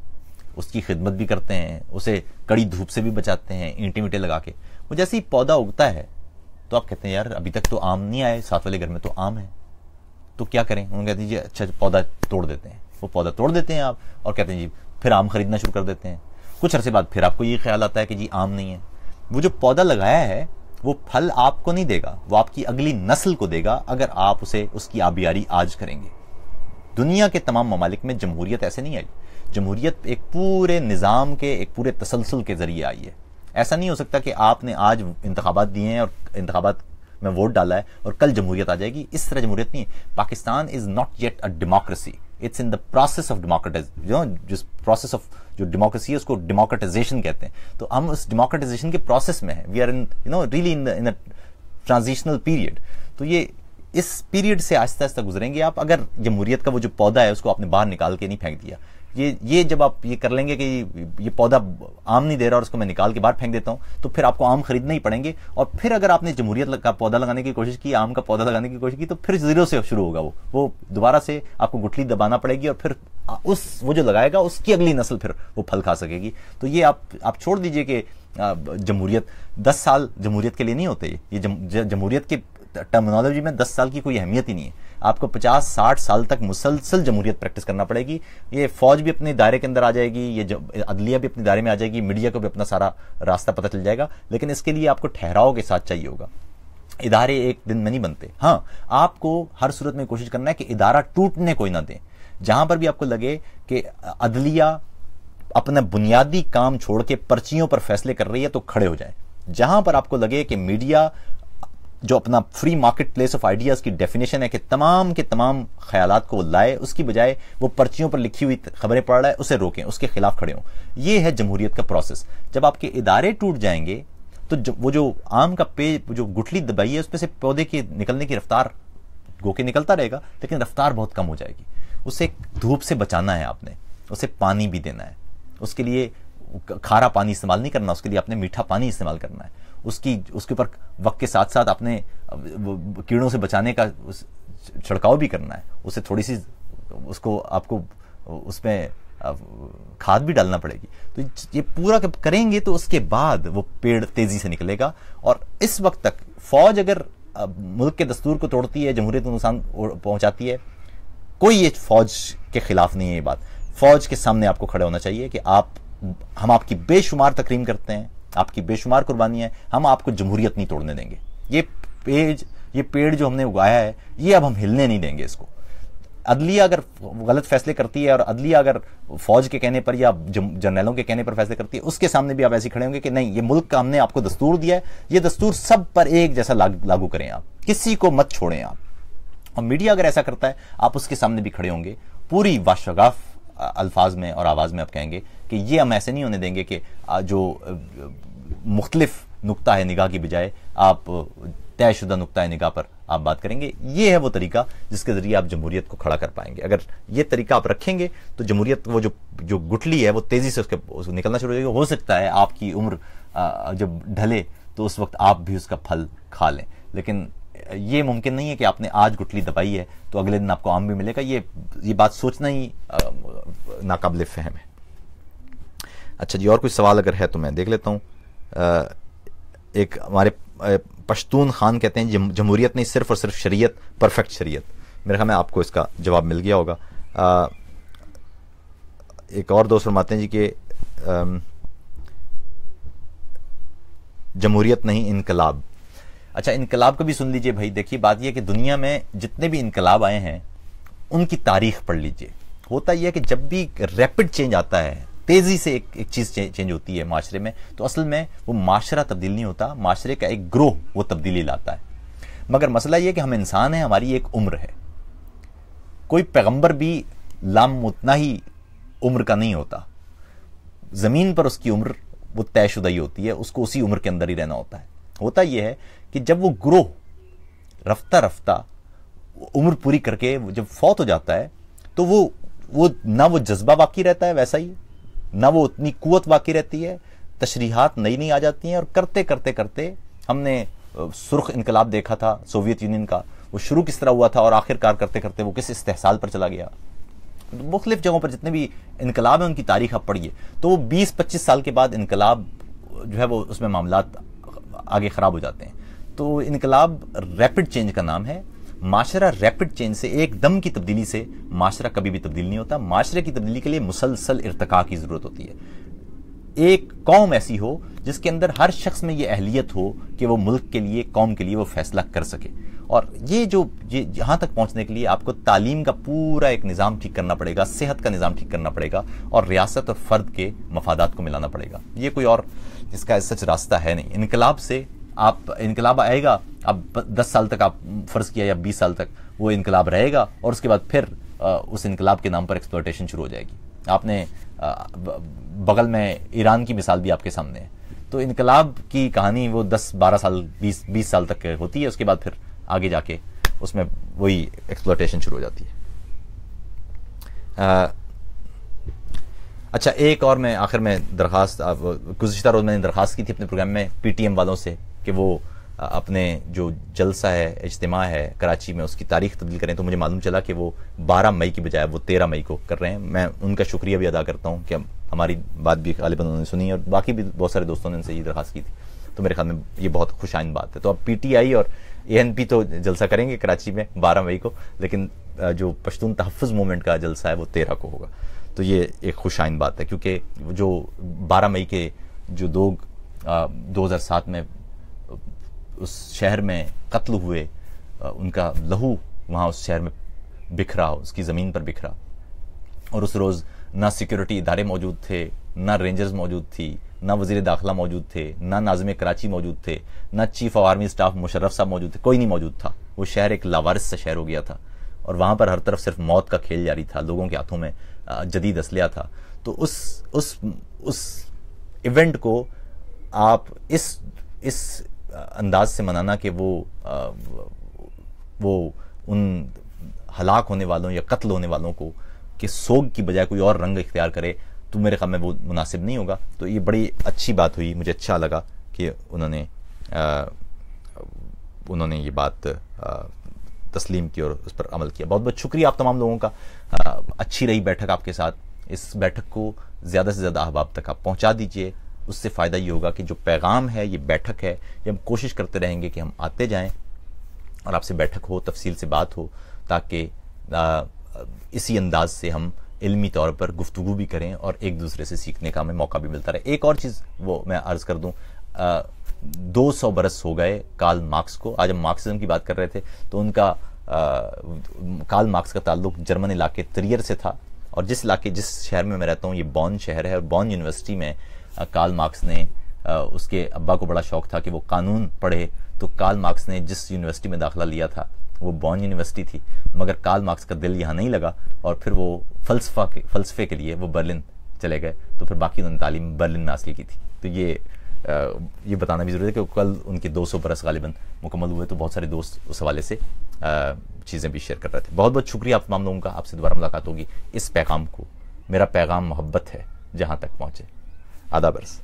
उसकी खिदमत भी करते हैं, उसे कड़ी धूप से भी बचाते हैं, ईंटे मीटे लगा के। वो जैसे ही पौधा उगता है तो आप कहते हैं यार अभी तक तो आम नहीं आए, साथ वाले घर में तो आम है, तो क्या करें। उन्होंने कहते हैं जी अच्छा पौधा तोड़ देते हैं। वो पौधा तोड़ देते हैं आप, और कहते हैं जी फिर आम खरीदना शुरू कर देते हैं। कुछ अरसे बाद फिर आपको ये ख्याल आता है कि जी आम नहीं है। वो जो पौधा लगाया है वो फल आपको नहीं देगा, वो आपकी अगली नस्ल को देगा, अगर आप उसे उसकी आबियारी आज करेंगे। दुनिया के तमाम ममालिक में जमहूरियत ऐसे नहीं आई। जमहूरियत एक पूरे निज़ाम के, एक पूरे तसलसल के जरिए आई है। ऐसा नहीं हो सकता कि आपने आज इंतखाबात दिए हैं और इंतखाबात में वोट डाला है और कल जमहूरियत आ जाएगी। इस तरह जमहूरियत नहीं है। Pakistan is not yet a democracy, it's in the process of democratisation. जिस प्रोसेस ऑफ जो डेमोक्रेसी है उसको डेमोक्रेटाइजेशन कहते हैं। तो हम उस डेमोक्रेटाइजेशन के प्रोसेस में हैं। We are in really in a transitional period. तो ये इस पीरियड से आहिस्ता आहिस्ता गुजरेंगे आप। अगर जमहूरियत का वो जो पौधा है उसको आपने बाहर निकाल के नहीं फेंक दिया, ये जब आप ये कर लेंगे कि ये पौधा आम नहीं दे रहा और उसको मैं निकाल के बाहर फेंक देता हूं, तो फिर आपको आम खरीदने ही पड़ेंगे। और फिर अगर आपने जमहूरियत का पौधा लगाने की कोशिश की, आम का पौधा लगाने की कोशिश की, तो फिर जीरो से शुरू होगा। वो दोबारा से आपको गुठली दबाना पड़ेगी और फिर वो जो लगाएगा उसकी अगली नस्ल फिर वो फल खा सकेगी। तो ये आप छोड़ दीजिए कि जमहूरियत 10 साल जमहूरियत के लिए नहीं होते। ये जमहूरियत की टर्मिनोलॉजी में 10 साल की कोई अहमियत ही नहीं है। आपको 50-60 साल तक मुसलसल जमहूरियत प्रैक्टिस करना पड़ेगी। ये फौज भी अपने दायरे के अंदर आ जाएगी, ये अदलिया भी अपने दायरे में आ जाएगी, मीडिया को भी अपना सारा रास्ता पता चल जाएगा। लेकिन इसके लिए आपको ठहराव के साथ चाहिए होगा। इदारे एक दिन में नहीं बनते। हाँ, आपको हर सूरत में कोशिश करना है कि इदारा टूटने कोई ना दे। जहां पर भी आपको लगे कि अदलिया अपना बुनियादी काम छोड़ के पर्चियों पर फैसले कर रही है, तो खड़े हो जाए। जहां पर आपको लगे कि मीडिया जो अपना free market place of ideas की डेफिनेशन है कि तमाम के तमाम ख्यालात को लाए, उसकी बजाय वो पर्चियों पर लिखी हुई खबरें पढ़ रहा है, उसे रोकें, उसके खिलाफ खड़े हों। ये है जमहूरियत का प्रोसेस। जब आपके इदारे टूट जाएंगे तो वो जो आम का जो गुठली दबाई है उसमें से पौधे की निकलने की रफ्तार गोके निकलता रहेगा, लेकिन रफ्तार बहुत कम हो जाएगी। उसे धूप से बचाना है आपने, उसे पानी भी देना है। उसके लिए खारा पानी इस्तेमाल नहीं करना, उसके लिए आपने मीठा पानी इस्तेमाल करना है। उसके ऊपर वक्त के साथ साथ अपने कीड़ों से बचाने का छिड़काव भी करना है। उसे थोड़ी सी उसको आपको उसमें खाद भी डालना पड़ेगी। तो ये पूरा करेंगे तो उसके बाद वो पेड़ तेजी से निकलेगा। और इस वक्त तक फौज अगर मुल्क के दस्तूर को तोड़ती है, जमहूरियत को नुकसान पहुंचाती है, कोई ये फौज के खिलाफ नहीं है ये बात। फौज के सामने आपको खड़े होना चाहिए कि आप हम आपकी बेशुमार तकरीम करते हैं, आपकी बेशुमार कुर्बानियां हैं, हम आपको जमहूरियत नहीं तोड़ने देंगे। ये पेड़ जो हमने उगाया है, ये अब हम हिलने नहीं देंगे इसको। अदलिया अगर गलत फैसले करती है और अदलिया अगर फौज के कहने पर या जर्नैलों के कहने पर फैसले करती है, उसके सामने भी आप ऐसे खड़े होंगे कि नहीं, ये मुल्क का हमने आपको दस्तूर दिया है, ये दस्तूर सब पर एक जैसा लागू करें, आप किसी को मत छोड़ें आप। और मीडिया अगर ऐसा करता है, आप उसके सामने भी खड़े होंगे, पूरी वाशगाफ अल्फाज में और आवाज में आप कहेंगे कि ये हम ऐसे नहीं होने देंगे कि जो मुख्तलिफ नुक्ता है निगाह की बजाय आप तयशुदा नुक्ता है निगाह पर आप बात करेंगे। ये है वो तरीका जिसके जरिए आप जमहूरियत को खड़ा कर पाएंगे। अगर ये तरीका आप रखेंगे तो जमहूरियत, वो जो गुठली है, वो तेजी से उसके निकलना शुरू हो जाएगी। हो सकता है आपकी उम्र जब ढले तो उस वक्त आप भी उसका फल खा लें, लेकिन ये मुमकिन नहीं है कि आपने आज गुठली दबाई है तो अगले दिन आपको आम भी मिलेगा। ये बात सोचना ही नाकाबिल फहम है। अच्छा जी, और कोई सवाल अगर है तो मैं देख लेता हूँ। एक हमारे पश्तून खान कहते हैं जमहूरियत नहीं, सिर्फ और सिर्फ शरीयत, परफेक्ट शरीयत। मेरे ख्याल में आपको इसका जवाब मिल गया होगा। एक और दोस्त फरमाते हैं जी कि जमहूरियत नहीं इनकलाब। अच्छा, इनकलाब को भी सुन लीजिए भाई। देखिए, बात यह कि दुनिया में जितने भी इनकलाब आए हैं उनकी तारीख पढ़ लीजिए। होता यह है कि जब भी रैपिड चेंज आता है, तेजी से एक चीज चेंज होती है माशरे में, तो असल में वो माशरा तब्दील नहीं होता, माशरे का एक ग्रोह वो तब्दीली लाता है। मगर मसला यह कि हम इंसान हैं, हमारी एक उम्र है। कोई पैगंबर भी लाममुतना ही उम्र का नहीं होता। जमीन पर उसकी उम्र वो तयशुदा ही होती है, उसको उसी उम्र के अंदर ही रहना होता है। होता यह है कि जब वो ग्रोह रफ्ता रफ्ता उम्र पूरी करके जब फौत हो जाता है, तो वो ना वो जज्बा बाकी रहता है वैसा ही, ना वो उतनी कुव्वत बाकी रहती है, तशरीहात नई नई आ जाती हैं। और करते करते करते हमने सुर्ख इनकलाब देखा था सोवियत यूनियन का, वो शुरू किस तरह हुआ था और आखिरकार करते करते वो किस इस्तेहसाल पर चला गया। मुख्तलिफ जगहों पर जितने भी इनकलाब हैं उनकी तारीख आप पढ़िए, तो वो 20-25 साल के बाद इनकलाब जो है वो उसमें मामलात आगे खराब हो जाते हैं। तो इनकलाब रैपिड चेंज का नाम है। माशरा रैपिड चेंज से, एकदम की तब्दीली से माशरा कभी भी तब्दील नहीं होता। माशरे की तब्दीली के लिए मुसलसल इर्तिका की जरूरत होती है। एक कौम ऐसी हो जिसके अंदर हर शख्स में यह अहलियत हो कि वो मुल्क के लिए, कौम के लिए वो फैसला कर सके। और ये यहां तक पहुंचने के लिए आपको तालीम का पूरा एक निज़ाम ठीक करना पड़ेगा, सेहत का निज़ाम ठीक करना पड़ेगा, और रियासत और फर्द के मफादात को मिलाना पड़ेगा। ये कोई और इसका सच रास्ता है नहीं। इनकलाब से इनकलाब आएगा, अब 10 साल तक आप फर्ज किया या 20 साल तक वो इनकलाब रहेगा, और उसके बाद फिर उस इनकलाब के नाम पर एक्सप्लॉयटेशन शुरू हो जाएगी। आपने बगल में ईरान की मिसाल भी आपके सामने है। तो इनकलाब की कहानी वो 10-12 साल 20 साल तक होती है, उसके बाद फिर आगे जाके उसमें वही एक्सप्लॉयटेशन शुरू हो जाती है। अच्छा, एक और मैं आखिर में दरखास्त, गुज़िश्ता रोज़ मैंने दरखास्त की थी अपने प्रोग्राम में पीटीएम वालों से कि वो अपने जो जलसा है, इज्तिमा है कराची में, उसकी तारीख तब्दील करें। तो मुझे मालूम चला कि वो 12 मई की बजाय वो 13 मई को कर रहे हैं। मैं उनका शुक्रिया भी अदा करता हूँ कि हमारी बात भी गालिबन उन्होंने सुनी, और बाकी भी बहुत सारे दोस्तों ने उनसे ये दरखास्त की थी। तो मेरे ख्याल में ये बहुत खुशाइन बात है। तो अब पीटीआई और एएनपी तो जलसा करेंगे कराची में 12 मई को, लेकिन जो पश्तून तहफ़्फ़ुज़ मूवमेंट का जलसा है वो 13 को होगा। तो ये एक खुशाइन बात है, क्योंकि जो 12 मई के जो लोग 2007 में उस शहर में कत्ल हुए, उनका लहू वहाँ उस शहर में बिखरा, उसकी ज़मीन पर बिखरा, और उस रोज़ ना सिक्योरिटी इदारे मौजूद थे, ना रेंजर्स मौजूद थी, ना वज़ीर दाखिला मौजूद थे, ना नाज़िम कराची मौजूद थे, ना chief of army staff Musharraf साहब मौजूद थे, कोई नहीं मौजूद था। वो शहर एक लावारिस सा शहर हो गया था, और वहाँ पर हर तरफ सिर्फ मौत का खेल जारी था, लोगों के हाथों में जदीद असलिया था। तो उस इवेंट को आप इस अंदाज से मनाना कि वो उन हलाक होने वालों या कत्ल होने वालों को कि सोग की बजाय कोई और रंग इख्तियार करे, तो मेरे ख्याल में वो मुनासिब नहीं होगा। तो ये बड़ी अच्छी बात हुई, मुझे अच्छा लगा कि उन्होंने ये बात तस्लीम की और उस पर अमल किया। बहुत बहुत शुक्रिया आप तमाम लोगों का। अच्छी रही बैठक आपके साथ। इस बैठक को ज़्यादा से ज़्यादा अहबाब तक आप पहुँचा दीजिए। उससे फ़ायदा ये होगा कि जो पैगाम है, ये बैठक है, ये हम कोशिश करते रहेंगे कि हम आते जाएं और आपसे बैठक हो, तफसील से बात हो, ताकि इसी अंदाज से हम इल्मी तौर पर गुफ्तगू भी करें और एक दूसरे से सीखने का हमें मौका भी मिलता रहे। एक और चीज़ वो मैं अर्ज़ कर दूं, 200 बरस हो गए कार्ल मार्क्स को। आज हम मार्क्सिज्म की बात कर रहे थे तो उनका कार्ल मार्क्स का ताल्लुक जर्मन इलाके त्रियर से था, और जिस शहर में मैं रहता हूँ ये बॉन शहर है, और बॉन यूनिवर्सिटी में कार्ल मार्क्स ने उसके अब्बा को बड़ा शौक था कि वो कानून पढ़े, तो कार्ल मार्क्स ने जिस यूनिवर्सिटी में दाखिला लिया था वो बॉन यूनिवर्सिटी थी, मगर कार्ल मार्क्स का दिल यहाँ नहीं लगा और फिर वो फ़लसफ़े के लिए वो बर्लिन चले गए, तो फिर बाकी उन्होंने तालीम बर्लिन में हासिल की थी। तो ये बताना भी ज़रूरी है कि कल उनके 200 बरस गालिबन मुकम्मल हुए, तो बहुत सारे दोस्त उस हवाले से चीज़ें भी शेयर कर रहे थे। बहुत बहुत शुक्रिया आप तमाम लोगों का। आपसे दोबारा मुलाकात होगी। इस पैगाम को, मेरा पैगाम मोहब्बत है, जहाँ तक पहुँचे। आदाब अर्ज़।